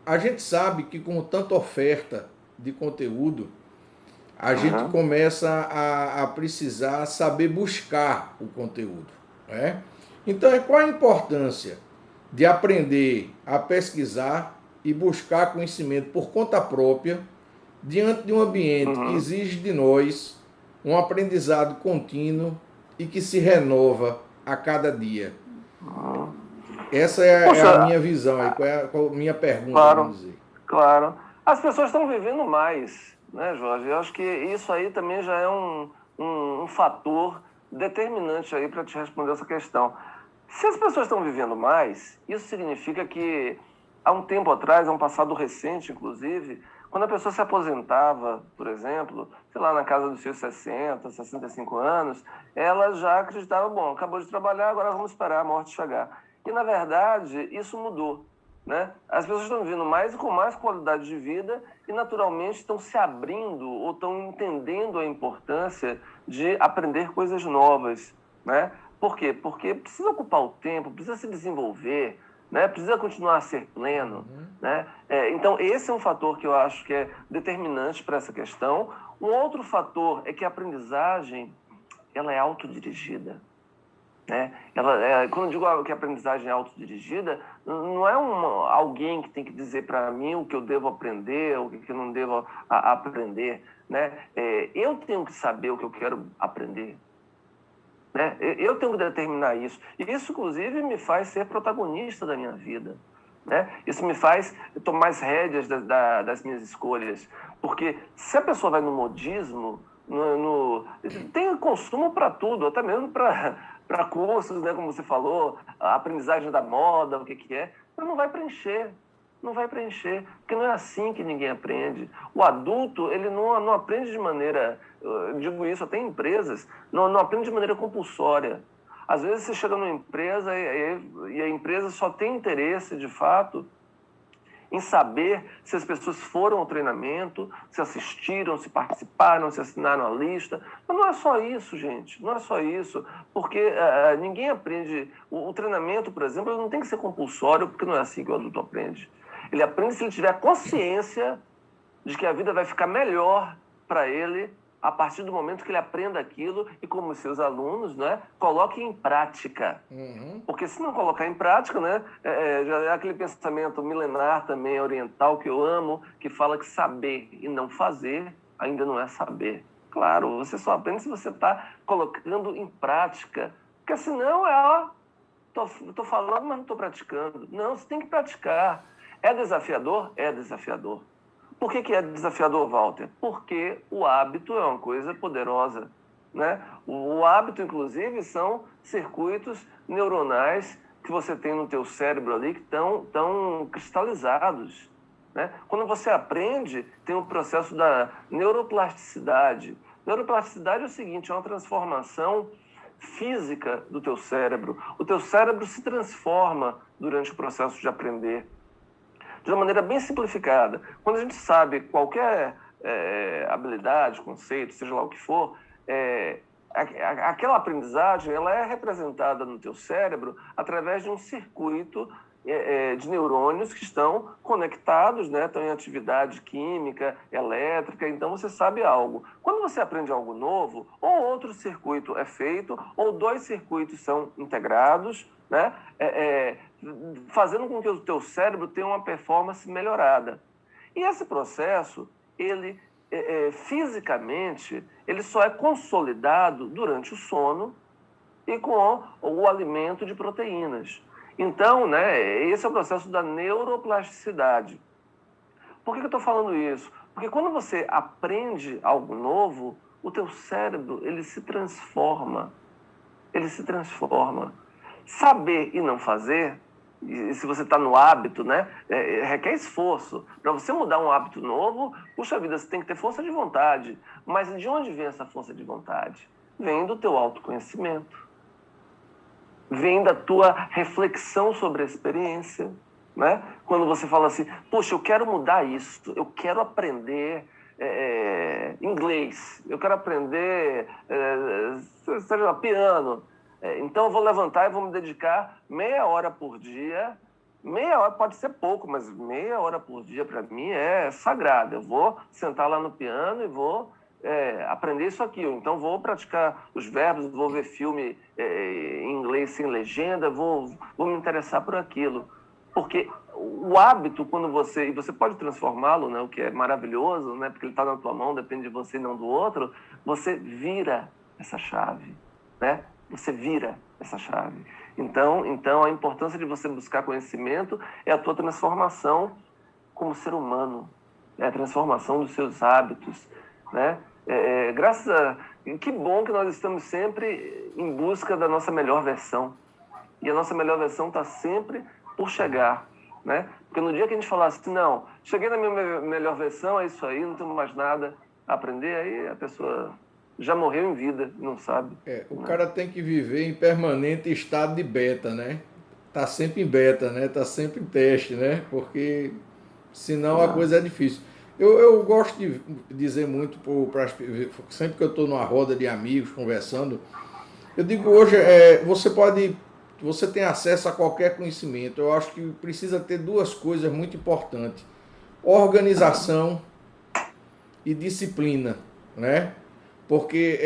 a gente sabe que com tanta oferta de conteúdo, a gente começa a precisar saber buscar o conteúdo, né? Então, qual a importância de aprender a pesquisar e buscar conhecimento por conta própria diante de um ambiente que exige de nós um aprendizado contínuo e que se renova a cada dia? Essa é a minha visão aí, qual a minha pergunta, vamos dizer. Claro. As pessoas estão vivendo mais, né, Jorge? Eu acho que isso aí também já é um fator determinante aí para te responder essa questão. Se as pessoas estão vivendo mais, isso significa que há um tempo atrás, há um passado recente, inclusive, quando a pessoa se aposentava, por exemplo, sei lá, na casa dos seus 60, 65 anos, ela já acreditava, bom, acabou de trabalhar, agora vamos esperar a morte chegar. E, na verdade, isso mudou, né? As pessoas estão vivendo mais e com mais qualidade de vida e, naturalmente, estão se abrindo ou estão entendendo a importância de aprender coisas novas, né? Por quê? Porque precisa ocupar o tempo, precisa se desenvolver, né? Precisa continuar a ser pleno, né? Então, esse é um fator que eu acho que é determinante para essa questão. Um outro fator é que a aprendizagem ela é autodirigida. Né? Quando eu digo que a aprendizagem é autodirigida, não é alguém que tem que dizer para mim o que eu devo aprender, o que eu não devo aprender. Né? Eu tenho que saber o que eu quero aprender. Né? Eu tenho que determinar isso. E isso, inclusive, me faz ser protagonista da minha vida. Né? Isso me faz tomar as rédeas das minhas escolhas. Porque se a pessoa vai no modismo, tem consumo para tudo, até mesmo para cursos, né, como você falou, a aprendizagem da moda, o que é, mas não vai preencher. Não vai preencher, porque não é assim que ninguém aprende. O adulto, ele não aprende de maneira, eu digo isso até em empresas, não aprende de maneira compulsória. Às vezes você chega numa empresa e a empresa só tem interesse, de fato, em saber se as pessoas foram ao treinamento, se assistiram, se participaram, se assinaram a lista. Mas não é só isso, gente. Não é só isso. Porque ninguém aprende... O treinamento, por exemplo, não tem que ser compulsório, porque não é assim que o adulto aprende. Ele aprende se ele tiver consciência de que a vida vai ficar melhor para ele a partir do momento que ele aprenda aquilo e, como seus alunos, né, coloque em prática. Porque se não colocar em prática, né, já é aquele pensamento milenar também, oriental, que eu amo, que fala que saber e não fazer ainda não é saber. Claro, você só aprende se você está colocando em prática. Porque senão estou falando, mas não estou praticando. Não, você tem que praticar. É desafiador? É desafiador. Por que é desafiador, Walter? Porque o hábito é uma coisa poderosa. Né? O hábito, inclusive, são circuitos neuronais que você tem no teu cérebro ali que estão cristalizados. Né? Quando você aprende, tem um processo da neuroplasticidade. Neuroplasticidade é o seguinte, é uma transformação física do teu cérebro. O teu cérebro se transforma durante o processo de aprender. De uma maneira bem simplificada. Quando a gente sabe qualquer habilidade, conceito, seja lá o que for, aquela aprendizagem ela é representada no teu cérebro através de um circuito de neurônios que estão conectados, né, estão em atividade química, elétrica, então você sabe algo. Quando você aprende algo novo, ou outro circuito é feito, ou dois circuitos são integrados, né, fazendo com que o teu cérebro tenha uma performance melhorada. E esse processo, ele fisicamente, ele só é consolidado durante o sono e com o alimento de proteínas. Então, né, esse é o processo da neuroplasticidade. Por que eu estou falando isso? Porque quando você aprende algo novo, o teu cérebro ele se transforma. Ele se transforma. Saber e não fazer, e se você está no hábito, né, requer esforço. Para você mudar um hábito novo, puxa vida, você tem que ter força de vontade. Mas de onde vem essa força de vontade? Vem do teu autoconhecimento. Vem da tua reflexão sobre a experiência. Né? Quando você fala assim, poxa, eu quero mudar isso, eu quero aprender inglês, eu quero aprender sei lá, piano. Então eu vou levantar e vou me dedicar meia hora por dia. Meia hora pode ser pouco, mas meia hora por dia para mim é sagrado. Eu vou sentar lá no piano e vou aprender isso aqui. Então vou praticar os verbos, vou ver filme em inglês sem legenda, vou me interessar por aquilo. Porque o hábito, quando você pode transformá-lo, né, o que é maravilhoso, né, porque ele está na tua mão, depende de você e não do outro, você vira essa chave, né? Você vira essa chave. Então, a importância de você buscar conhecimento é a tua transformação como ser humano, é a transformação dos seus hábitos, né? Que bom que nós estamos sempre em busca da nossa melhor versão. E a nossa melhor versão está sempre por chegar, né? Porque no dia que a gente falar assim, não, cheguei na minha melhor versão, é isso aí, não tenho mais nada a aprender, aí a pessoa já morreu em vida, não sabe. O cara tem que viver em permanente estado de beta, né? Tá sempre em beta, né? Tá sempre em teste, né? Porque senão a coisa é difícil. Eu gosto de dizer muito, sempre que eu estou numa roda de amigos conversando, eu digo hoje, você pode que você tem acesso a qualquer conhecimento. Eu acho que precisa ter duas coisas muito importantes: organização e disciplina, né? Porque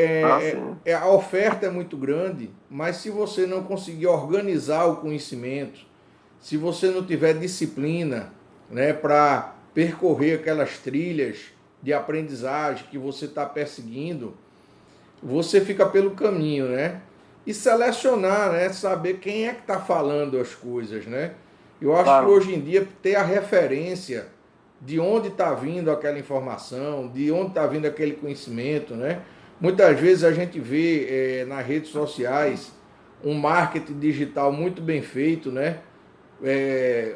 a oferta é muito grande, mas se você não conseguir organizar o conhecimento, se você não tiver disciplina, né, para percorrer aquelas trilhas de aprendizagem que você está perseguindo, você fica pelo caminho, né? E selecionar, né? Saber quem é que está falando as coisas, né? Eu acho que hoje em dia ter a referência de onde está vindo aquela informação, de onde está vindo aquele conhecimento, né? Muitas vezes a gente vê nas redes sociais um marketing digital muito bem feito, né?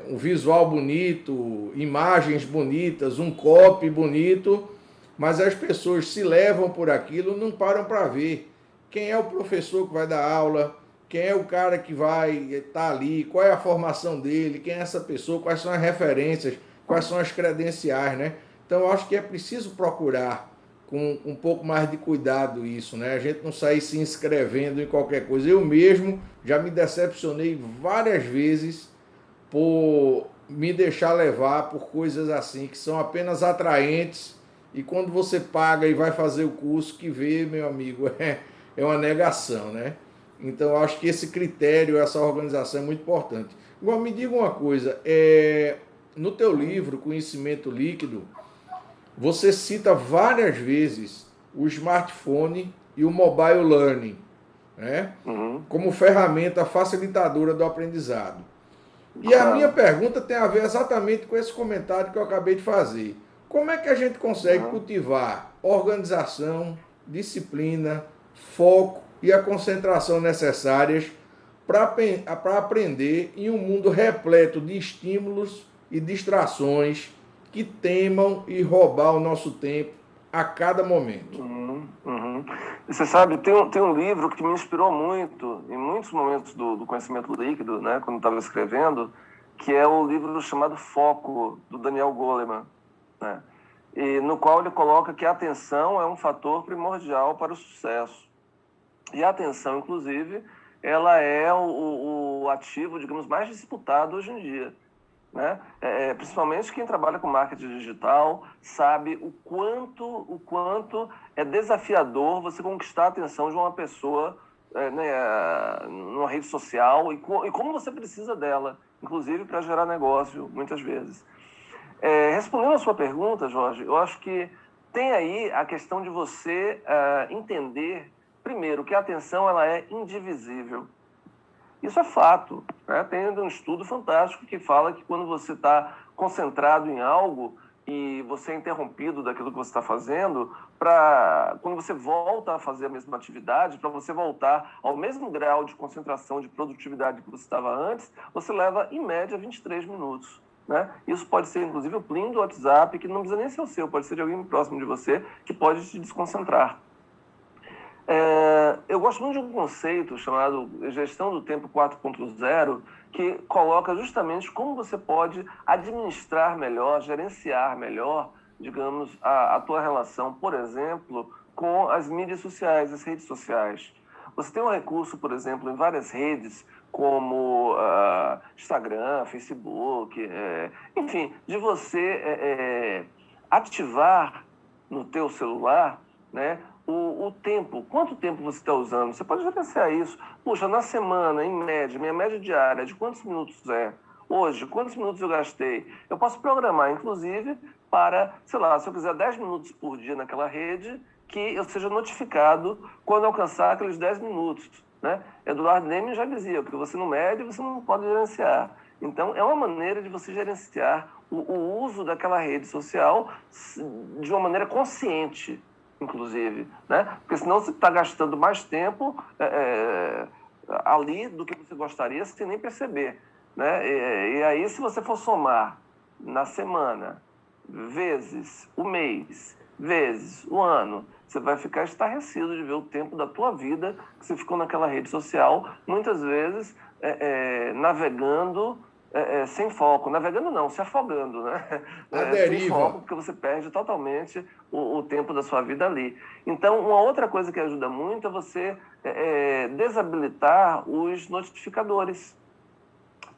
Um visual bonito, imagens bonitas, um copy bonito, mas as pessoas se levam por aquilo, não param para ver quem é o professor que vai dar aula, quem é o cara que vai estar ali, qual é a formação dele, quem é essa pessoa, quais são as referências, quais são as credenciais, né? Então eu acho que é preciso procurar com um pouco mais de cuidado isso, né? A gente não sair se inscrevendo em qualquer coisa. Eu mesmo já me decepcionei várias vezes por me deixar levar por coisas assim, que são apenas atraentes, e quando você paga e vai fazer o curso, que vê, meu amigo, é uma negação, né? Então, eu acho que esse critério, essa organização é muito importante. Igual, me diga uma coisa, no teu livro, Conhecimento Líquido, você cita várias vezes o smartphone e o mobile learning, né? Como ferramenta facilitadora do aprendizado. E a minha pergunta tem a ver exatamente com esse comentário que eu acabei de fazer. Como é que a gente consegue cultivar organização, disciplina, foco e a concentração necessárias para aprender em um mundo repleto de estímulos e distrações que temam e roubar o nosso tempo a cada momento? Você sabe, tem um livro que me inspirou muito, em muitos momentos do conhecimento líquido, né, quando estava escrevendo, que é o livro chamado Foco, do Daniel Goleman, né, e no qual ele coloca que a atenção é um fator primordial para o sucesso. E a atenção, inclusive, ela é o ativo, digamos, mais disputado hoje em dia, né? Principalmente quem trabalha com marketing digital sabe o quanto é desafiador você conquistar a atenção de uma pessoa numa rede social e como você precisa dela, inclusive para gerar negócio, muitas vezes. Respondendo a sua pergunta, Jorge, eu acho que tem aí a questão de você entender, primeiro, que a atenção ela é indivisível. Isso é fato, né? Tem um estudo fantástico que fala que quando você está concentrado em algo e você é interrompido daquilo que você está fazendo, quando você volta a fazer a mesma atividade, para você voltar ao mesmo grau de concentração, de produtividade que você estava antes, você leva, em média, 23 minutos. Né? Isso pode ser, inclusive, o plim do WhatsApp, que não precisa nem ser o seu, pode ser de alguém próximo de você, que pode te desconcentrar. Eu gosto muito de um conceito chamado Gestão do Tempo 4.0, que coloca justamente como você pode administrar melhor, gerenciar melhor, digamos, a tua relação, por exemplo, com as mídias sociais, as redes sociais. Você tem um recurso, por exemplo, em várias redes, como Instagram, Facebook, enfim, de você ativar no teu celular, né, o tempo, quanto tempo você está usando. Você pode gerenciar isso. Puxa, na semana, em média, minha média diária de quantos minutos é? Hoje, quantos minutos eu gastei? Eu posso programar, inclusive, para, sei lá, se eu quiser 10 minutos por dia naquela rede, que eu seja notificado quando alcançar aqueles 10 minutos. Né? Eduardo Deming já dizia, porque você não mede, você não pode gerenciar. Então, é uma maneira de você gerenciar o uso daquela rede social de uma maneira consciente, inclusive, né? Porque senão você está gastando mais tempo ali do que você gostaria sem nem perceber, né? E aí, se você for somar na semana, vezes o mês, vezes o ano, você vai ficar estarrecido de ver o tempo da tua vida que você ficou naquela rede social, muitas vezes navegando sem foco, navegando não, se afogando, né? A Sem deriva. foco, porque você perde totalmente o tempo da sua vida ali. Então, uma outra coisa que ajuda muito é você desabilitar os notificadores.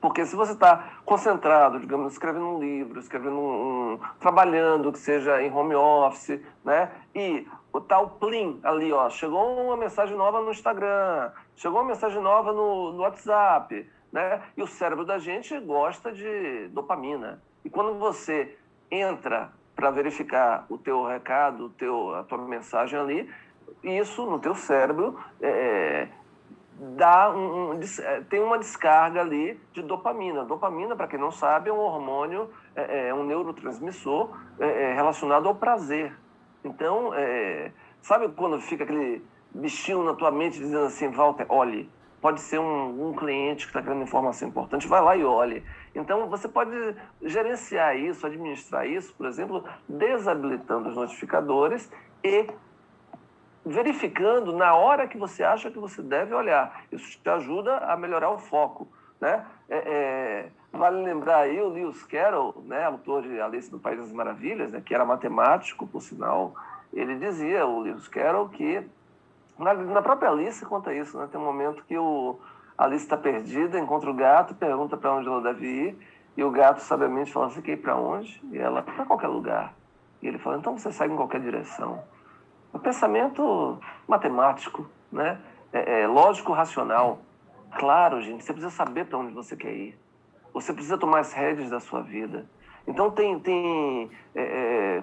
Porque se você está concentrado, digamos, escrevendo um livro, escrevendo trabalhando, que seja em home office, né? E o tal plim ali, ó, chegou uma mensagem nova no Instagram, chegou uma mensagem nova no WhatsApp, né? E o cérebro da gente gosta de dopamina. E quando você entra para verificar o teu recado, a tua mensagem ali, isso no teu cérebro tem uma descarga ali de dopamina. Dopamina, para quem não sabe, é um hormônio, um neurotransmissor relacionado ao prazer. Então, sabe quando fica aquele bichinho na tua mente dizendo assim, Walter, olhe, pode ser um cliente que está querendo informação importante, vai lá e olhe. Então, você pode gerenciar isso, administrar isso, por exemplo, desabilitando os notificadores e verificando na hora que você acha que você deve olhar. Isso te ajuda a melhorar o foco, né? Vale lembrar aí o Lewis Carroll, né, autor de Alice no País das Maravilhas, né, que era matemático, por sinal, ele dizia, o Lewis Carroll, que na própria Alice conta isso, né? Tem um momento que a Alice está perdida, encontra o gato, pergunta para onde ela deve ir, e o gato sabiamente fala, você quer ir para onde? E ela, para qualquer lugar. E ele fala, então você segue em qualquer direção. O pensamento matemático, né? Lógico, racional. Claro, gente, você precisa saber para onde você quer ir. Você precisa tomar as rédeas da sua vida. Então, tem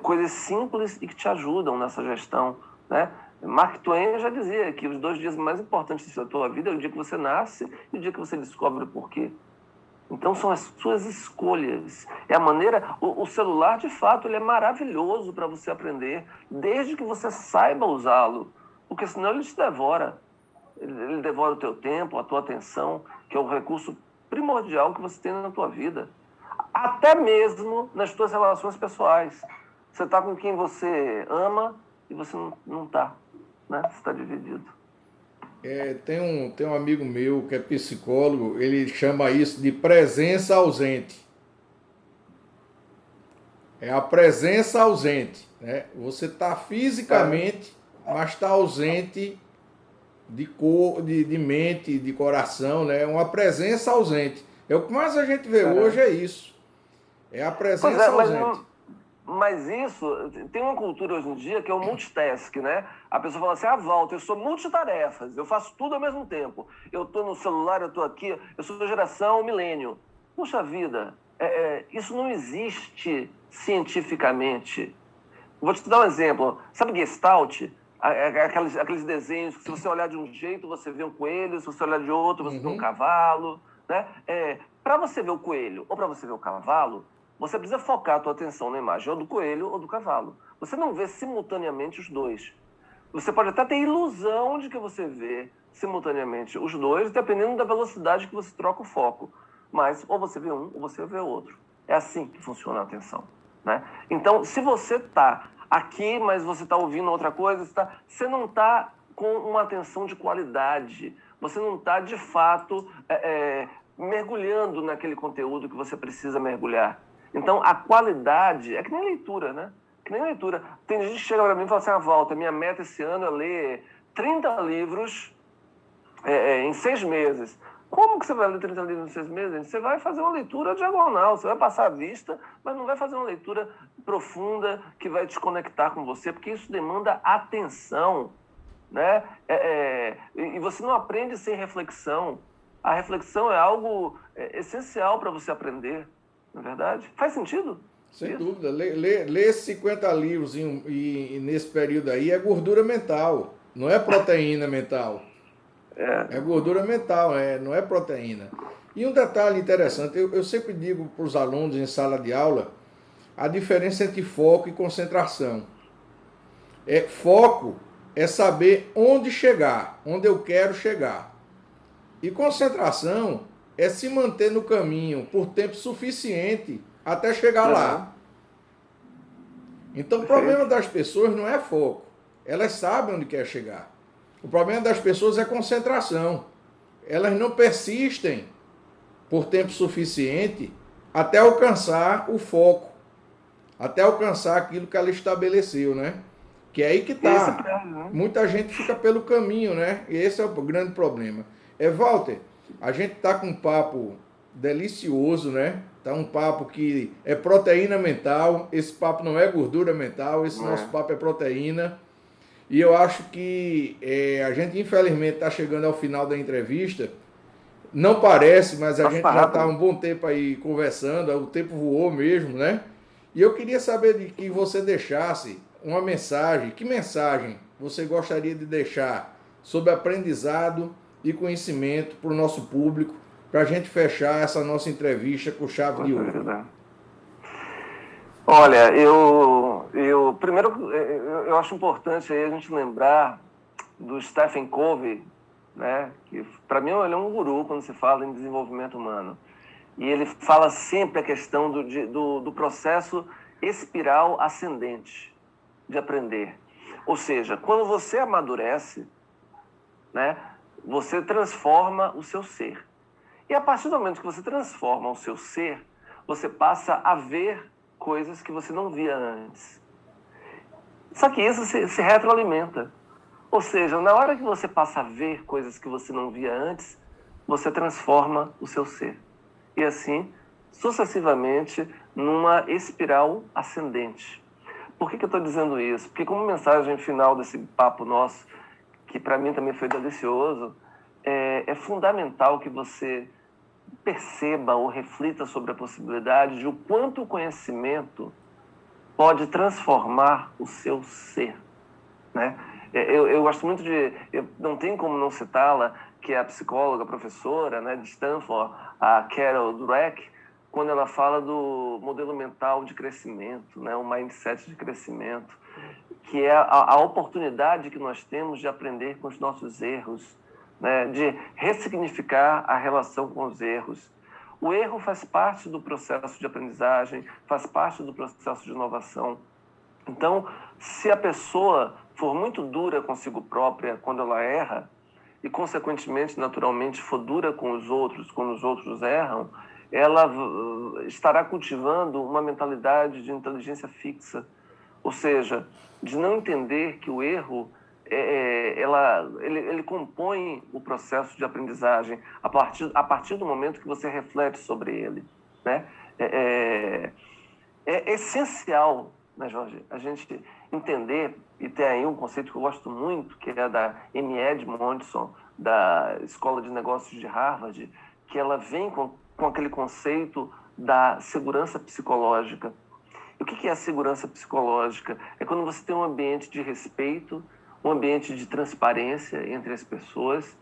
coisas simples e que te ajudam nessa gestão, né? Mark Twain já dizia que os 2 dias mais importantes da tua vida é o dia que você nasce e o dia que você descobre o porquê. Então, são as suas escolhas. É a maneira... O celular, de fato, ele é maravilhoso para você aprender, desde que você saiba usá-lo. Porque senão ele te devora. Ele devora o teu tempo, a tua atenção, que é o recurso primordial que você tem na tua vida. Até mesmo nas tuas relações pessoais. Você está com quem você ama e você não está, né? Você está dividido. Tem um amigo meu que é psicólogo, ele chama isso de presença ausente. É a presença ausente, né? Você está fisicamente, mas está ausente de mente, de coração, né? Uma presença ausente. É o que mais a gente vê hoje, é isso. É a Pois presença ausente. mas isso, tem uma cultura hoje em dia que é o multitask, né? A pessoa fala assim, Walter, eu sou multitarefas, eu faço tudo ao mesmo tempo. Eu estou no celular, eu estou aqui, eu sou da geração milênio. Puxa vida, isso não existe cientificamente. Vou te dar um exemplo. Sabe Gestalt? Aqueles desenhos que se você olhar de um jeito, você vê um coelho, se você olhar de outro, você vê um cavalo, né? Para você ver o coelho ou para você ver o cavalo, você precisa focar a tua atenção na imagem ou do coelho ou do cavalo. Você não vê simultaneamente os dois. Você pode até ter ilusão de que você vê simultaneamente os dois, dependendo da velocidade que você troca o foco. Mas ou você vê um ou você vê o outro. É assim que funciona a atenção, né? Então, se você está aqui, mas você está ouvindo outra coisa, você não está com uma atenção de qualidade. Você não está, de fato, mergulhando naquele conteúdo que você precisa mergulhar. Então, a qualidade é que nem leitura, né? Que nem leitura. Tem gente que chega para mim e fala assim, Walter, minha meta esse ano é ler 30 livros em 6 meses. Como que você vai ler 30 livros em 6 meses? Você vai fazer uma leitura diagonal, você vai passar a vista, mas não vai fazer uma leitura profunda que vai te conectar com você, porque isso demanda atenção, né? E você não aprende sem reflexão. A reflexão é algo essencial para você aprender. Não é verdade? Faz sentido? Sem dúvida. Ler 50 livros e nesse período aí é gordura mental, não é proteína mental. É gordura mental, não é proteína. E um detalhe interessante, eu sempre digo para os alunos em sala de aula a diferença entre foco e concentração. Foco é saber onde chegar, onde eu quero chegar. E concentração é se manter no caminho por tempo suficiente até chegar lá. Então o problema das pessoas não é foco. Elas sabem onde quer chegar. O problema das pessoas é concentração. Elas não persistem por tempo suficiente até alcançar o foco, até alcançar aquilo que ela estabeleceu, né? Que é aí que Esse tá. prazo, né? Muita gente fica pelo caminho, né? E esse é o grande problema. Walter, a gente tá com um papo delicioso, né? Tá um papo que é proteína mental. Esse papo não é gordura mental, esse nosso É. papo é proteína. E eu acho que a gente, infelizmente, está chegando ao final da entrevista. Não parece, mas a gente Passa já está há rápido. um bom tempo aí conversando, o tempo voou mesmo, né? E eu queria saber de que você deixasse uma mensagem. Que mensagem você gostaria de deixar sobre aprendizado e conhecimento para o nosso público, para a gente fechar essa nossa entrevista com chave de Poxa ouro? vida. Olha, eu primeiro eu acho importante aí a gente lembrar do Stephen Covey, né? Que para mim ele é um guru quando se fala em desenvolvimento humano. E ele fala sempre a questão do processo espiral ascendente de aprender. Ou seja, quando você amadurece, né, você transforma o seu ser. E a partir do momento que você transforma o seu ser, você passa a ver coisas que você não via antes. Só que isso se retroalimenta. Ou seja, na hora que você passa a ver coisas que você não via antes, você transforma o seu ser. E assim, sucessivamente, numa espiral ascendente. Por que eu estou dizendo isso? Porque como mensagem final desse papo nosso, que para mim também foi delicioso, é fundamental que você perceba ou reflita sobre a possibilidade de o quanto o conhecimento pode transformar o seu ser, né? Eu gosto muito não tem como não citá-la, que é a psicóloga, professora, né, de Stanford, a Carol Dweck, quando ela fala do modelo mental de crescimento, né, o mindset de crescimento, que é a oportunidade que nós temos de aprender com os nossos erros, né, de ressignificar a relação com os erros. O erro faz parte do processo de aprendizagem, faz parte do processo de inovação. Então, se a pessoa for muito dura consigo própria quando ela erra, e consequentemente, naturalmente, for dura com os outros quando os outros erram, ela estará cultivando uma mentalidade de inteligência fixa, ou seja, de não entender que o erro ele compõe o processo de aprendizagem a partir do momento que você reflete sobre ele, né? É essencial, né, Jorge, a gente entender, e tem aí um conceito que eu gosto muito, que é da Amy Edmondson, da Escola de Negócios de Harvard, que ela vem com aquele conceito da segurança psicológica. E o que é a segurança psicológica? É quando você tem um ambiente de respeito, um ambiente de transparência entre as pessoas,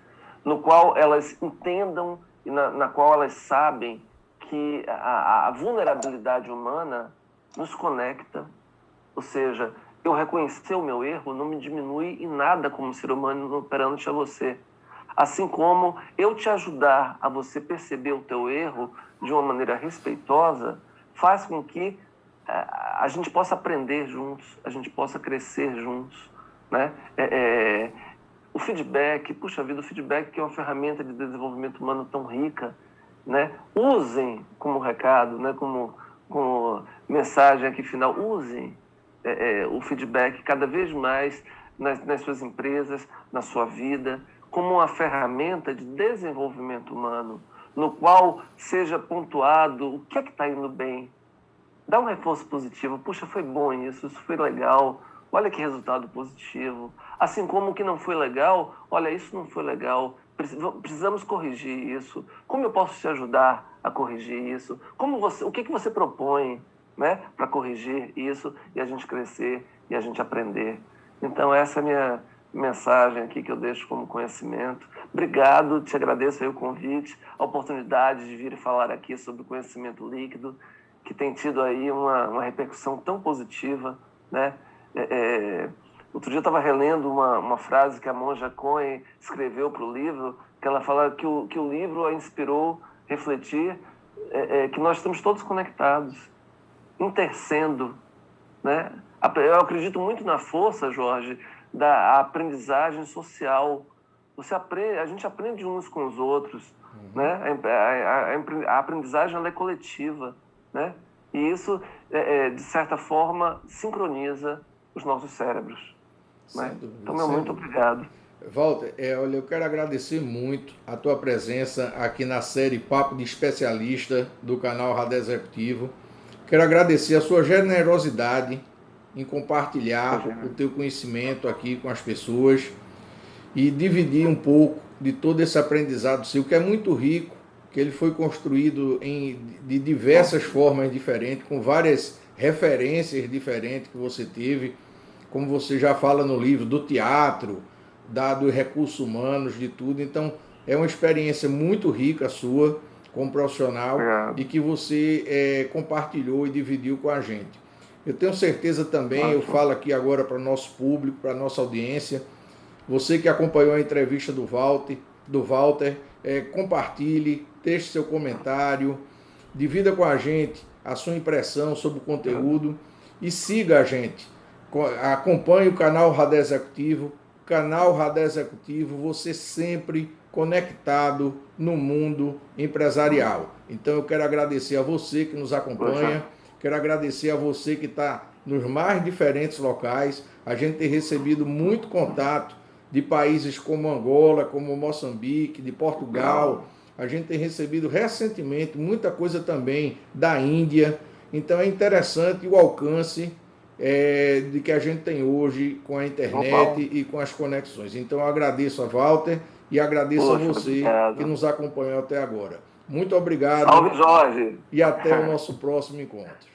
no qual elas entendam e na qual elas sabem que a vulnerabilidade humana nos conecta. Ou seja, eu reconhecer o meu erro não me diminui em nada como ser humano perante a você. Assim como eu te ajudar a você perceber o teu erro de uma maneira respeitosa, faz com que a gente possa aprender juntos, a gente possa crescer juntos, né? O feedback, puxa vida, o feedback que é uma ferramenta de desenvolvimento humano tão rica, né? Usem como recado, né? Como mensagem aqui final, usem o feedback cada vez mais nas suas empresas, na sua vida, como uma ferramenta de desenvolvimento humano, no qual seja pontuado o que é que está indo bem. Dá um reforço positivo. Puxa, foi bom isso foi legal. Olha que resultado positivo. Assim como o que não foi legal, olha, isso não foi legal. Precisamos corrigir isso. Como eu posso te ajudar a corrigir isso? O que você propõe, né, para corrigir isso e a gente crescer e a gente aprender? Então, essa é a minha mensagem aqui que eu deixo como conhecimento. Obrigado, te agradeço aí o convite, a oportunidade de vir falar aqui sobre o conhecimento líquido, que tem tido aí uma repercussão tão positiva, né? Outro dia eu estava relendo uma frase que a Monja Cohen escreveu para o livro, que ela fala que o livro a inspirou a refletir que nós estamos todos conectados, intercendo, né? Eu acredito muito na força, Jorge, da aprendizagem social. A gente aprende uns com os outros. né? A aprendizagem ela é coletiva, né? E isso, de certa forma, sincroniza os nossos cérebros. Né? Então, meu muito obrigado. Walter, olha, eu quero agradecer muito a tua presença aqui na série Papo de Especialista do canal Radar Executivo. Quero agradecer a sua generosidade em compartilhar o teu conhecimento aqui com as pessoas e dividir um pouco de todo esse aprendizado seu, que é muito rico, que ele foi construído de diversas formas diferentes, com várias referências diferentes que você teve, como você já fala no livro, do teatro, dos recursos humanos, de tudo. Então, é uma experiência muito rica sua como profissional e que você compartilhou e dividiu com a gente. Eu tenho certeza também, eu falo aqui agora para o nosso público, para a nossa audiência, você que acompanhou a entrevista do Walter, compartilhe, deixe seu comentário, divida com a gente a sua impressão sobre o conteúdo e siga a gente. Acompanhe o canal Radar Executivo, você sempre conectado no mundo empresarial. Então eu quero agradecer a você que nos acompanha, quero agradecer a você que está nos mais diferentes locais. A gente tem recebido muito contato de países como Angola, como Moçambique, de Portugal. A gente tem recebido recentemente muita coisa também da Índia. Então é interessante o alcance de que a gente tem hoje com a internet e com as conexões. Então eu agradeço a Walter e agradeço a você que nos acompanhou até agora. Muito obrigado. Salve, Jorge! E até o nosso próximo encontro.